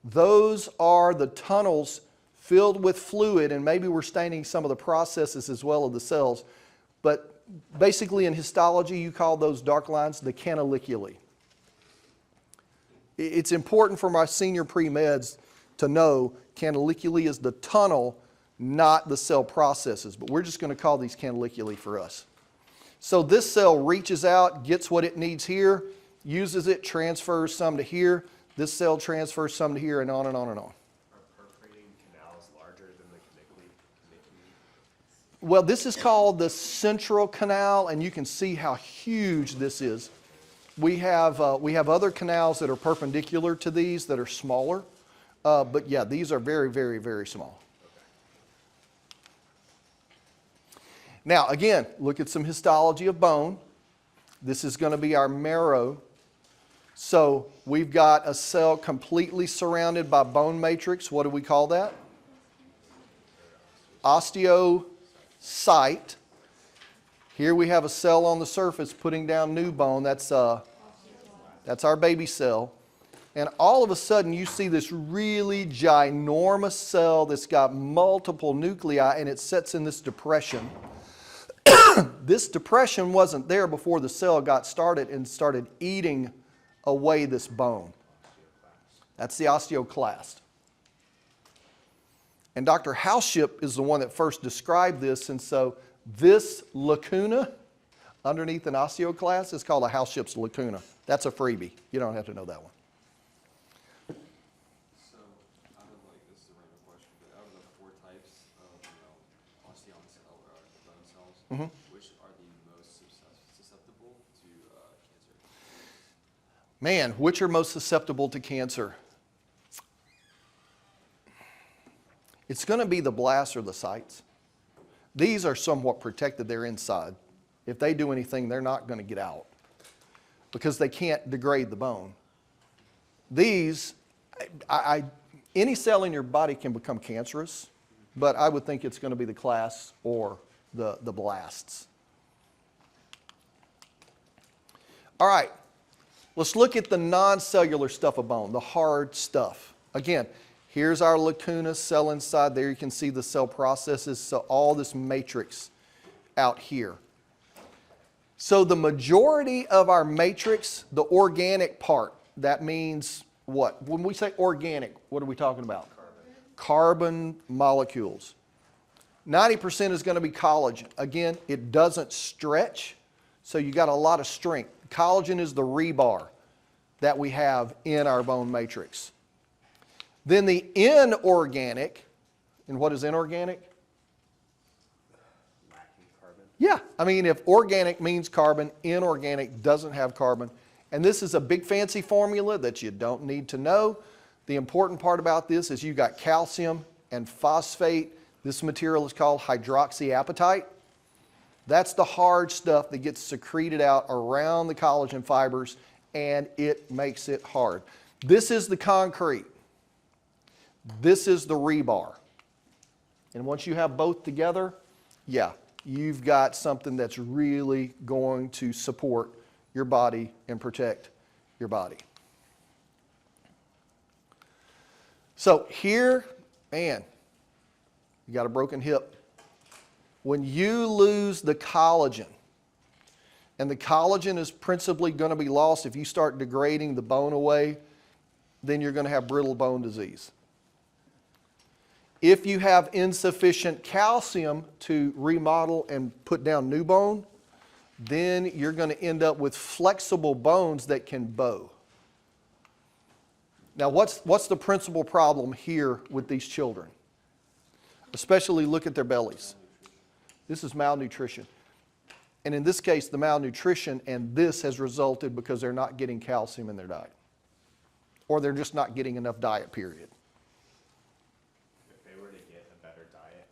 Those are the tunnels filled with fluid, and maybe we're staining some of the processes as well of the cells. But basically in histology, you call those dark lines the canaliculi. It's important for my senior pre-meds to know canaliculi is the tunnel, not the cell processes. But we're just going to call these canaliculi for us. So this cell reaches out, gets what it needs here, uses it, transfers some to here. This cell transfers some to here, and on and on and on. Well, this is called the central canal, and you can see how huge this is. We have other canals that are perpendicular to these that are smaller, but yeah, these are very, very, very small. Now, again, look at some histology of bone. This is going to be our marrow. So we've got a cell completely surrounded by bone matrix. What do we call that? Osteocyte. Here we have a cell on the surface putting down new bone. That's our baby cell. And all of a sudden you see this really ginormous cell that's got multiple nuclei, and it sets in this depression. This depression wasn't there before the cell got started and started eating away this bone. That's the osteoclast. And Dr. Hauschip is the one that first described this, and so this lacuna underneath an osteoclast is called a house ship's lacuna. That's a freebie. You don't have to know that one. So, out of like, this is a random question, but out of the 4 types of, osteomas or bone cells, which are the most susceptible to cancer? Man, which are most susceptible to cancer? It's going to be the blasts or the sites. These are somewhat protected. They're inside. If they do anything, they're not going to get out because they can't degrade the bone. These, any cell in your body can become cancerous, but I would think it's going to be the clasts or the blasts. All right, let's look at the non-cellular stuff of bone, the hard stuff. Again, here's our lacuna cell inside. There you can see the cell processes, so all this matrix out here. So the majority of our matrix, the organic part, that means what? When we say organic, what are we talking about? Carbon molecules. 90% is going to be collagen. Again, it doesn't stretch, so you got a lot of strength. Collagen is the rebar that we have in our bone matrix. Then the inorganic, and what is inorganic? Lacking carbon. Yeah, I mean, if organic means carbon, inorganic doesn't have carbon. And this is a big fancy formula that you don't need to know. The important part about this is you got calcium and phosphate. This material is called hydroxyapatite. That's the hard stuff that gets secreted out around the collagen fibers, and it makes it hard. This is the concrete. This is the rebar. And once you have both together, yeah, you've got something that's really going to support your body and protect your body. So here, man, you got a broken hip. When you lose the collagen, and the collagen is principally going to be lost if you start degrading the bone away, then you're going to have brittle bone disease. If you have insufficient calcium to remodel and put down new bone, then you're going to end up with flexible bones that can bow. Now, what's the principal problem here with these children? Especially look at their bellies. This is malnutrition. And in this case, the malnutrition and this has resulted because they're not getting calcium in their diet. Or they're just not getting enough diet, period. If they were to get a better diet,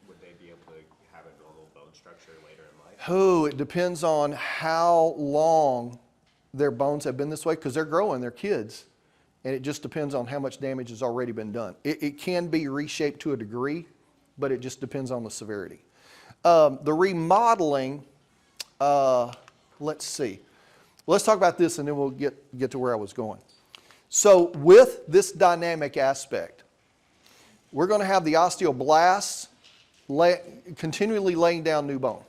would they be able to have a normal bone structure later in life? Oh, it depends on how long their bones have been this way, because they're growing, they're kids. And it just depends on how much damage has already been done. It can be reshaped to a degree, but it just depends on the severity. The remodeling, let's see. Let's talk about this and then we'll get to where I was going. So with this dynamic aspect, we're going to have the osteoblasts continually laying down new bone.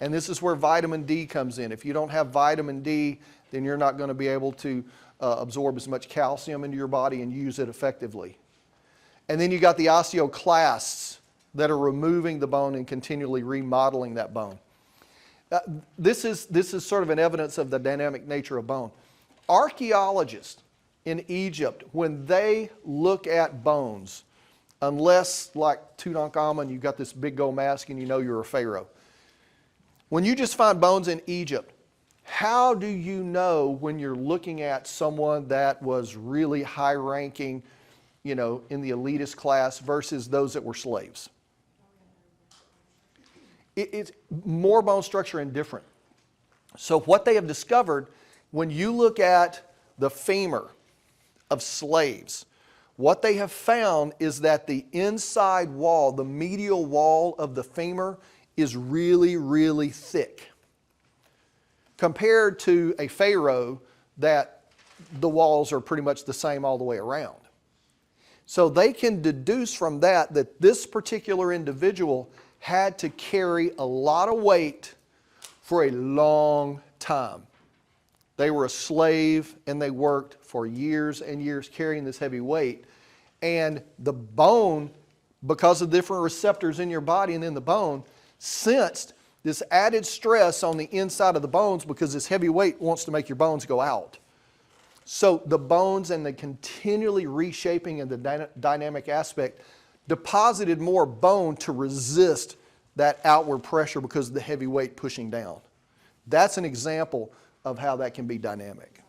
And this is where vitamin D comes in. If you don't have vitamin D, then you're not going to be able to absorb as much calcium into your body and use it effectively. And then you got the osteoclasts that are removing the bone and continually remodeling that bone. This is sort of an evidence of the dynamic nature of bone. Archaeologists in Egypt, when they look at bones, unless like Tutankhamun, you've got this big gold mask and you know you're a pharaoh. When you just find bones in Egypt, how do you know when you're looking at someone that was really high ranking, in the elitist class versus those that were slaves? It's more bone structure and different. So what they have discovered, when you look at the femur of slaves, what they have found is that the inside wall, the medial wall of the femur, is really, really thick. Compared to a pharaoh that the walls are pretty much the same all the way around. So they can deduce from that this particular individual had to carry a lot of weight for a long time. They were a slave and they worked for years and years carrying this heavy weight. And the bone, because of different receptors in your body and in the bone, sensed this added stress on the inside of the bones because this heavy weight wants to make your bones go out. So the bones and the continually reshaping and the dynamic aspect deposited more bone to resist that outward pressure because of the heavy weight pushing down. That's an example of how that can be dynamic.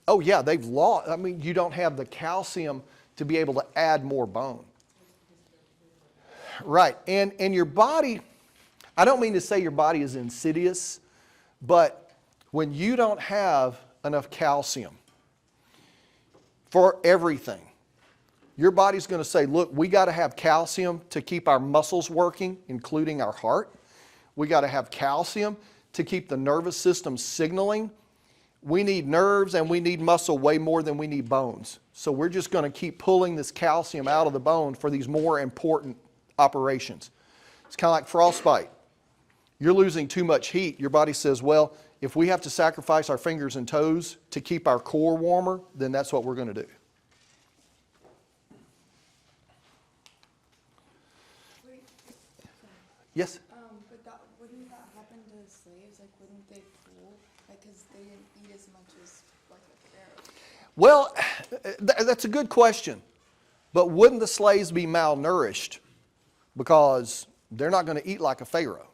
Oh yeah, they've lost. I mean, you don't have the calcium to be able to add more bone. Right, and your body, I don't mean to say your body is insidious, but when you don't have enough calcium for everything, your body's going to say, look, we got to have calcium to keep our muscles working, including our heart. We got to have calcium to keep the nervous system signaling. We need nerves and we need muscle way more than we need bones. So we're just going to keep pulling this calcium out of the bone for these more important operations. It's kind of like frostbite. You're losing too much heat. Your body says, well, if we have to sacrifice our fingers and toes to keep our core warmer, then that's what we're going to do. Yes? But wouldn't that happen to slaves? Like, wouldn't they pool? Like, because they didn't eat as much as, like, a pharaoh. Well, that's a good question. But wouldn't the slaves be malnourished because they're not going to eat like a pharaoh?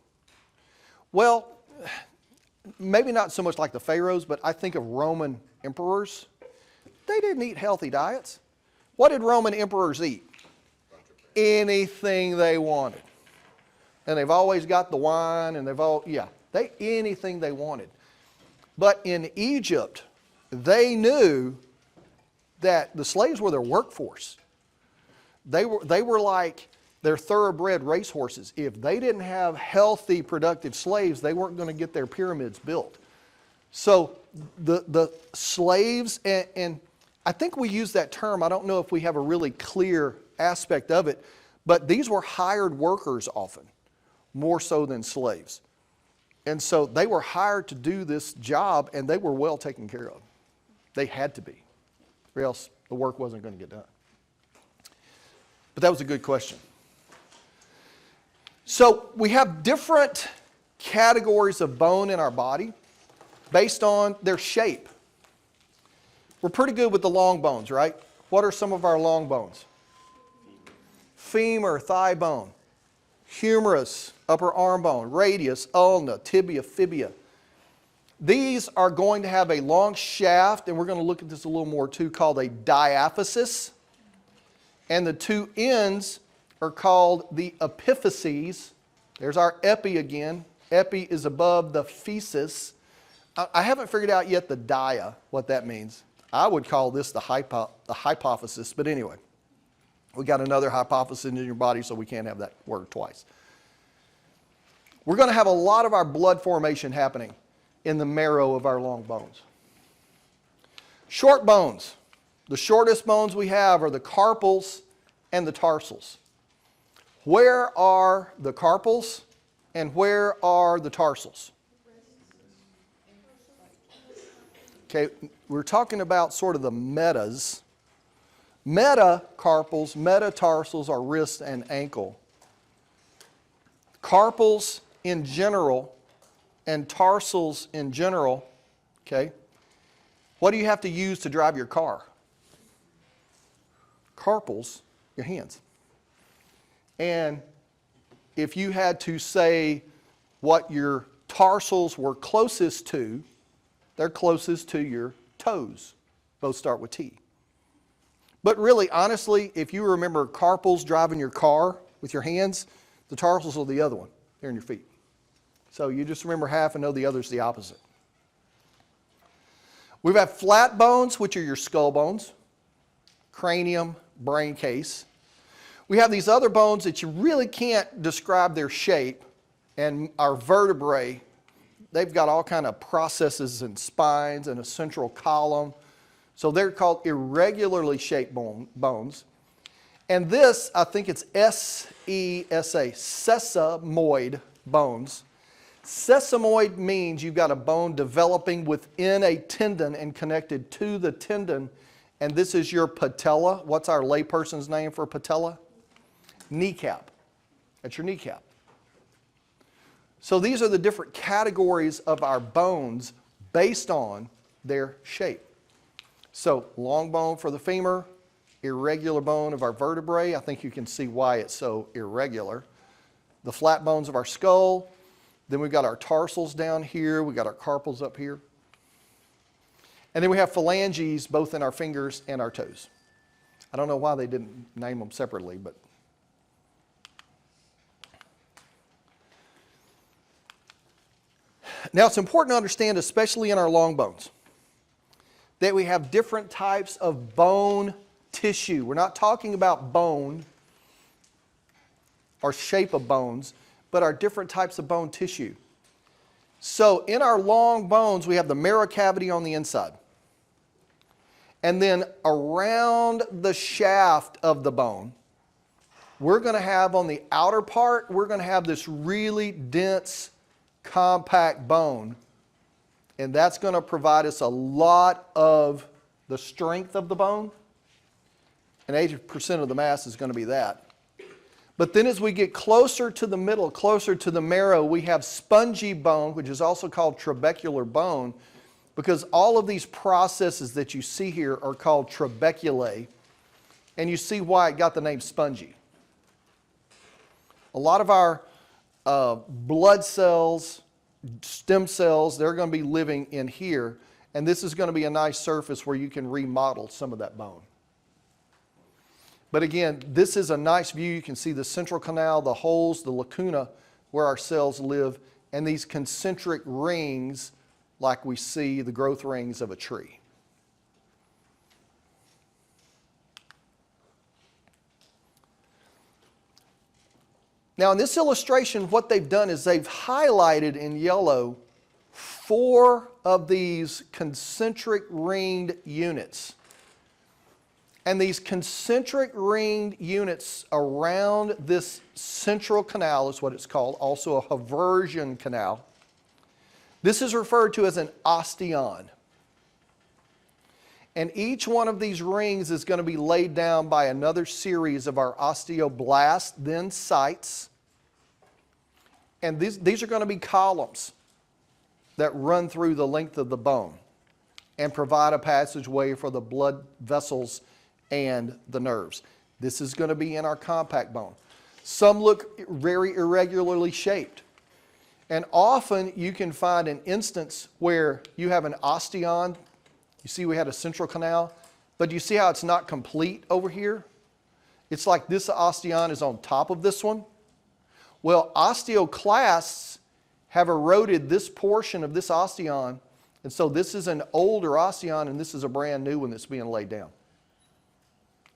Well, maybe not so much like the pharaohs, but I think of Roman emperors. They didn't eat healthy diets. What did Roman emperors eat? Anything they wanted. And they've always got the wine, and anything they wanted. But in Egypt, they knew that the slaves were their workforce. They were like their thoroughbred racehorses. If they didn't have healthy, productive slaves, they weren't going to get their pyramids built. So the slaves, and I think we use that term, I don't know if we have a really clear aspect of it, but these were hired workers often, more so than slaves. And so they were hired to do this job, and they were well taken care of. They had to be, or else the work wasn't going to get done. But that was a good question. So we have different categories of bone in our body based on their shape. We're pretty good with the long bones, right? What are some of our long bones? Femur, thigh bone. Humerus, upper arm bone. Radius, ulna, tibia, fibia. These are going to have a long shaft, and we're going to look at this a little more too, called a diaphysis. And the two ends are called the epiphyses. There's our epi again. Epi is above the physis. I haven't figured out yet the dia, what that means. I would call this the hypophysis, but anyway. We got another hypophysis in your body, so we can't have that word twice. We're going to have a lot of our blood formation happening in the marrow of our long bones. Short bones. The shortest bones we have are the carpals and the tarsals. Where are the carpals and where are the tarsals? Okay, we're talking about sort of the metas. Metacarpals, metatarsals are wrist and ankle. Carpals in general and tarsals in general, okay? What do you have to use to drive your car? Carpals, your hands. And if you had to say what your tarsals were closest to, they're closest to your toes. Both start with T. But really, honestly, if you remember carpals driving your car with your hands, the tarsals are the other one. They're in your feet. So you just remember half and know the other's the opposite. We've got flat bones, which are your skull bones, cranium, brain case. We have these other bones that you really can't describe their shape, and our vertebrae, they've got all kind of processes and spines and a central column. So they're called irregularly shaped bones. And this, I think it's S-E-S-A, sesamoid bones. Sesamoid means you've got a bone developing within a tendon and connected to the tendon. And this is your patella. What's our layperson's name for patella? Kneecap. at your kneecap. So these are the different categories of our bones based on their shape. So long bone for the femur, irregular bone of our vertebrae. I think you can see why it's so irregular. The flat bones of our skull. Then we've got our tarsals down here. We've got our carpals up here. And then we have phalanges both in our fingers and our toes. I don't know why they didn't name them separately, but now it's important to understand, especially in our long bones, that we have different types of bone tissue. We're not talking about bone or shape of bones, but our different types of bone tissue. So in our long bones, we have the marrow cavity on the inside. And then around the shaft of the bone, we're going to have on the outer part, we're going to have this really dense, compact bone. And that's going to provide us a lot of the strength of the bone. And 80% of the mass is going to be that. But then as we get closer to the middle, closer to the marrow, we have spongy bone, which is also called trabecular bone, because all of these processes that you see here are called trabeculae. And you see why it got the name spongy. A lot of our blood cells, stem cells, they're going to be living in here. And this is going to be a nice surface where you can remodel some of that bone. But again, this is a nice view. You can see the central canal, the holes, the lacuna where our cells live, and these concentric rings like we see the growth rings of a tree. Now in this illustration, what they've done is they've highlighted in yellow 4 of these concentric ringed units. And these concentric ringed units around this central canal is what it's called, also a haversian canal. This is referred to as an osteon. And each one of these rings is going to be laid down by another series of our osteoblasts, then sites. And these are going to be columns that run through the length of the bone and provide a passageway for the blood vessels and the nerves. This is going to be in our compact bone. Some look very irregularly shaped. And often you can find an instance where you have an osteon. You see we had a central canal, but you see how it's not complete over here? It's like this osteon is on top of this one. Well, osteoclasts have eroded this portion of this osteon, and so this is an older osteon and this is a brand new one that's being laid down.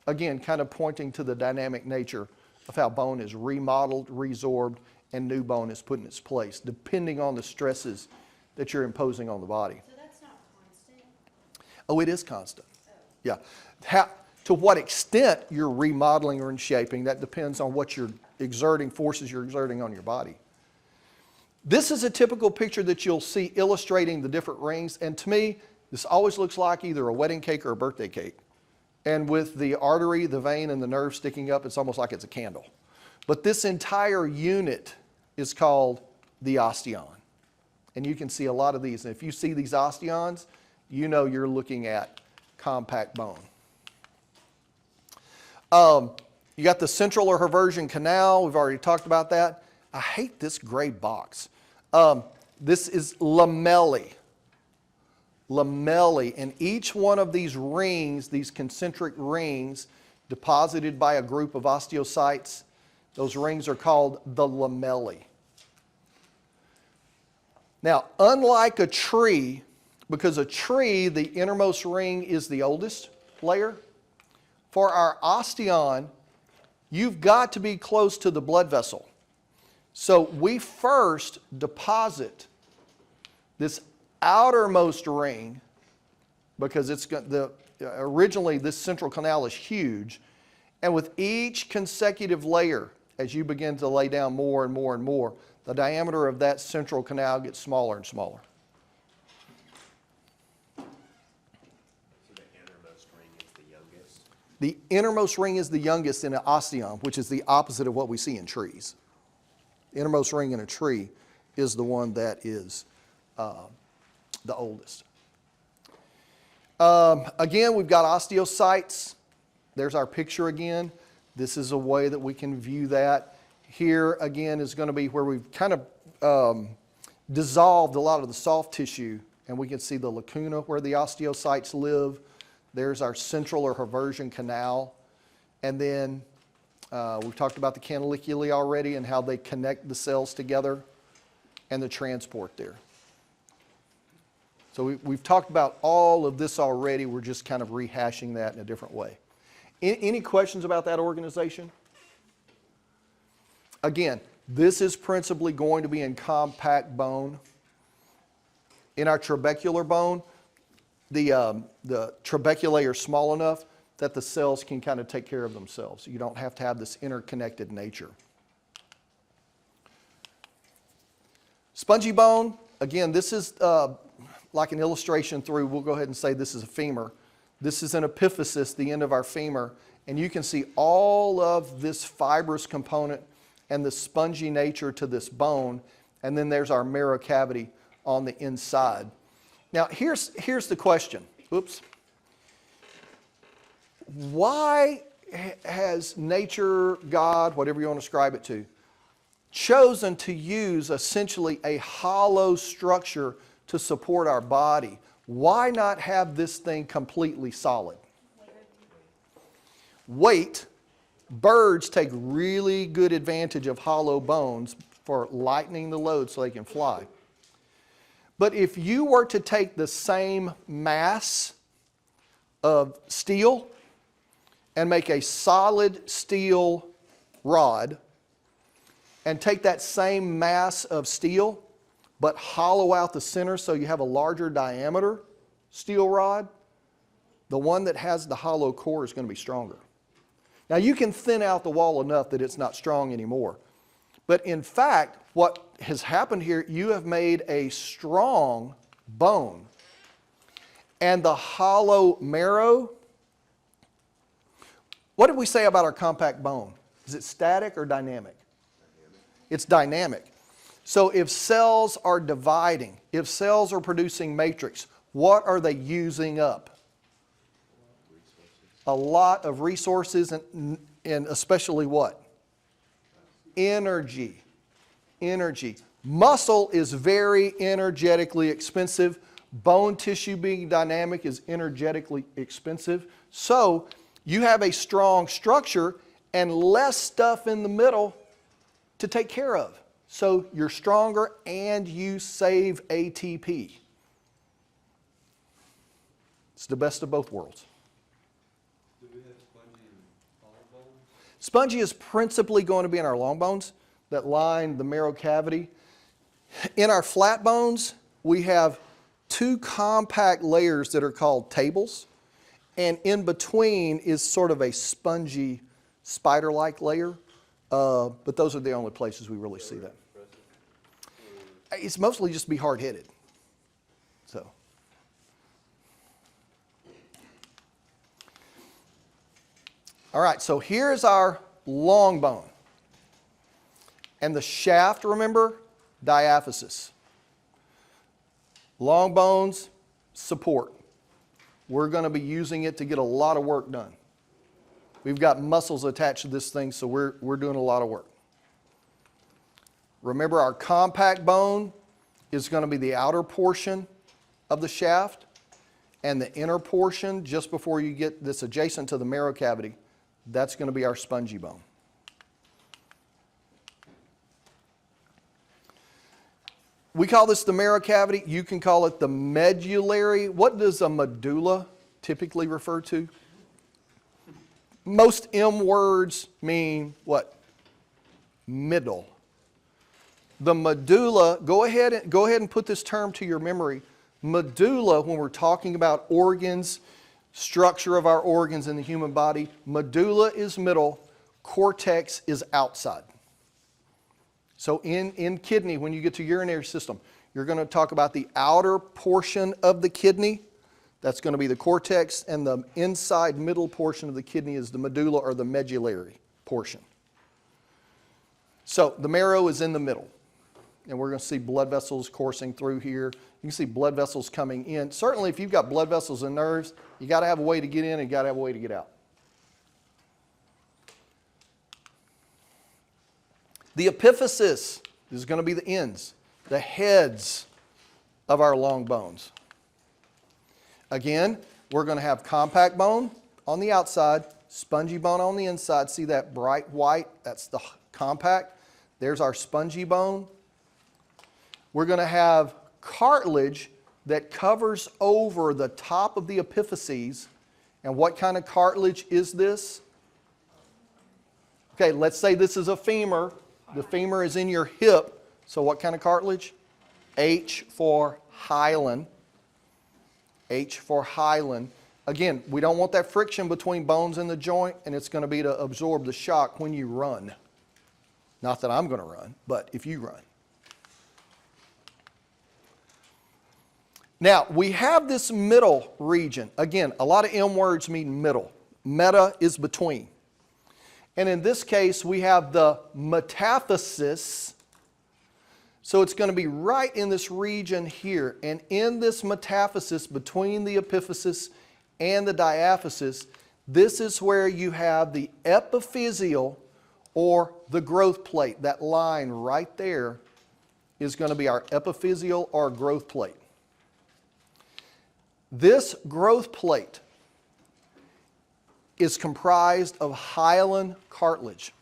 Again, kind of pointing to the dynamic nature of how bone is remodeled, resorbed, and new bone is put in its place, depending on the stresses that you're imposing on the body. So that's not constant? Oh, it is constant. Yeah. To what extent you're remodeling or shaping, that depends on what you're exerting, forces you're exerting on your body. This is a typical picture that you'll see illustrating the different rings, and to me, this always looks like either a wedding cake or a birthday cake. And with the artery, the vein, and the nerve sticking up, it's almost like it's a candle. But this entire unit is called the osteon. And you can see a lot of these. And if you see these osteons, you know you're looking at compact bone. You got the central or haversian canal. We've already talked about that. I hate this gray box. This is lamellae. Lamellae. And each one of these rings, these concentric rings, deposited by a group of osteocytes, those rings are called the lamellae. Now, unlike a tree, because a tree, the innermost ring is the oldest layer, for our osteon, you've got to be close to the blood vessel. So we first deposit this outermost ring, because it's originally this central canal is huge, and with each consecutive layer, as you begin to lay down more and more and more, the diameter of that central canal gets smaller and smaller. So the innermost ring is the youngest? The innermost ring is the youngest in an osteon, which is the opposite of what we see in trees. The innermost ring in a tree is the one that is the oldest. Again, we've got osteocytes. There's our picture again. This is a way that we can view that. Here again is going to be where we've kind of dissolved a lot of the soft tissue, and we can see the lacuna where the osteocytes live. There's our central or haversian canal. And then we've talked about the canaliculi already and how they connect the cells together and the transport there. So we've talked about all of this already. We're just kind of rehashing that in a different way. Any questions about that organization? Again, this is principally going to be in compact bone. In our trabecular bone, the trabeculae are small enough that the cells can kind of take care of themselves. You don't have to have this interconnected nature. Spongy bone, again, this is like an illustration through, we'll go ahead and say this is a femur. This is an epiphysis, the end of our femur, and you can see all of this fibrous component and the spongy nature to this bone, and then there's our marrow cavity on the inside. Now, here's the question. Oops. Why has nature, God, whatever you want to ascribe it to, chosen to use essentially a hollow structure to support our body? Why not have this thing completely solid? Weight. Birds take really good advantage of hollow bones for lightening the load so they can fly. But if you were to take the same mass of steel and make a solid steel rod, and take that same mass of steel but hollow out the center so you have a larger diameter steel rod, the one that has the hollow core is going to be stronger. Now you can thin out the wall enough that it's not strong anymore. But in fact, what has happened here, you have made a strong bone. And the hollow marrow, what did we say about our compact bone? Is it static or dynamic? It's dynamic. So if cells are dividing, if cells are producing matrix, what are they using up? A lot of resources and especially what? Energy. Energy. Muscle is very energetically expensive. Bone tissue being dynamic is energetically expensive. So you have a strong structure and less stuff in the middle to take care of. So you're stronger and you save ATP. It's the best of both worlds. Do we have spongy and hollow bones? Spongy is principally going to be in our long bones that line the marrow cavity. In our flat bones, we have two compact layers that are called tables, and in between is sort of a spongy spider-like layer, but those are the only places we really see that. It's mostly just be hard-headed. So. All right, so here's our long bone. And the shaft, remember, diaphysis. Long bones, support. We're going to be using it to get a lot of work done. We've got muscles attached to this thing, so we're doing a lot of work. Remember, our compact bone is going to be the outer portion of the shaft, and the inner portion, just before you get this adjacent to the marrow cavity, that's going to be our spongy bone. We call this the marrow cavity. You can call it the medullary. What does a medulla typically refer to? Most M words mean what? Middle. The medulla, go ahead and put this term to your memory. Medulla, when we're talking about organs, structure of our organs in the human body, medulla is middle, cortex is outside. So in kidney, when you get to urinary system, you're going to talk about the outer portion of the kidney. That's going to be the cortex, and the inside middle portion of the kidney is the medulla or the medullary portion. So the marrow is in the middle. And we're going to see blood vessels coursing through here. You can see blood vessels coming in. Certainly if you've got blood vessels and nerves, you got to have a way to get in and you got to have a way to get out. The epiphysis is going to be the ends, the heads of our long bones. Again, we're going to have compact bone on the outside, spongy bone on the inside. See that bright white? That's the compact. There's our spongy bone. We're going to have cartilage that covers over the top of the epiphyses. And what kind of cartilage is this? Okay, let's say this is a femur. The femur is in your hip. So what kind of cartilage? H for hyaline. H for hyaline. Again, we don't want that friction between bones in the joint, and it's going to be to absorb the shock when you run. Not that I'm going to run, but if you run. Now, we have this middle region. Again, a lot of M words mean middle. Meta is between. And in this case, we have the metaphysis. So it's going to be right in this region here. And in this metaphysis between the epiphysis and the diaphysis, this is where you have the epiphyseal or the growth plate. That line right there is going to be our epiphyseal or growth plate. This growth plate is comprised of hyaline cartilage.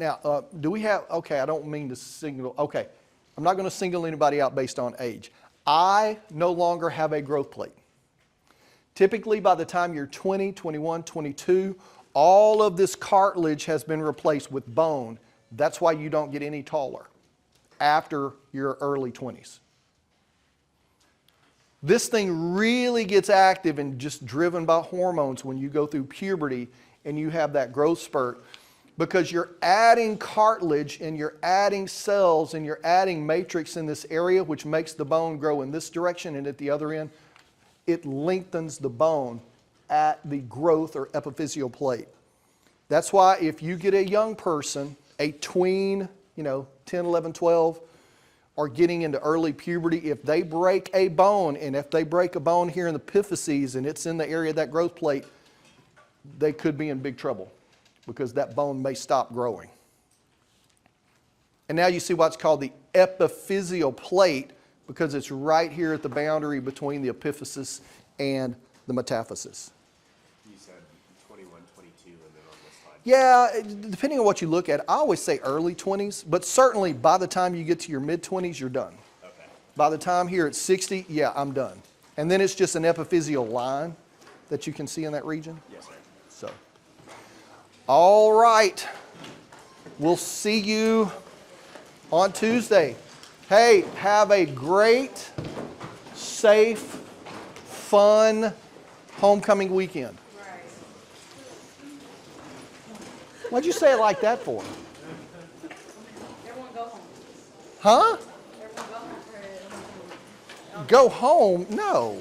Now, do we have, okay, I don't mean to single, okay, I'm not going to single anybody out based on age. I no longer have a growth plate. Typically, by the time you're 20, 21, 22, all of this cartilage has been replaced with bone. That's why you don't get any taller after your early 20s. This thing really gets active and just driven by hormones when you go through puberty and you have that growth spurt, because you're adding cartilage and you're adding cells and you're adding matrix in this area, which makes the bone grow in this direction, and at the other end, it lengthens the bone at the growth or epiphyseal plate. That's why if you get a young person, a tween, 10, 11, 12, or getting into early puberty, if they break a bone, and if they break a bone here in the epiphyses and it's in the area of that growth plate, they could be in big trouble because that bone may stop growing. And now you see what's called the epiphyseal plate, because it's right here at the boundary between the epiphysis and the metaphysis. You said 21, 22, and then on this slide. Yeah, depending on what you look at, I always say early 20s, but certainly by the time you get to your mid-20s, you're done. Okay. By the time here at 60, yeah, I'm done. And then it's just an epiphyseal line that you can see in that region. Yes, sir. So, all right. We'll see you on Tuesday. Hey, have a great, safe, fun homecoming weekend. What'd you say it like that for? Everyone go home. Huh? Everyone go home for it. Go home? No.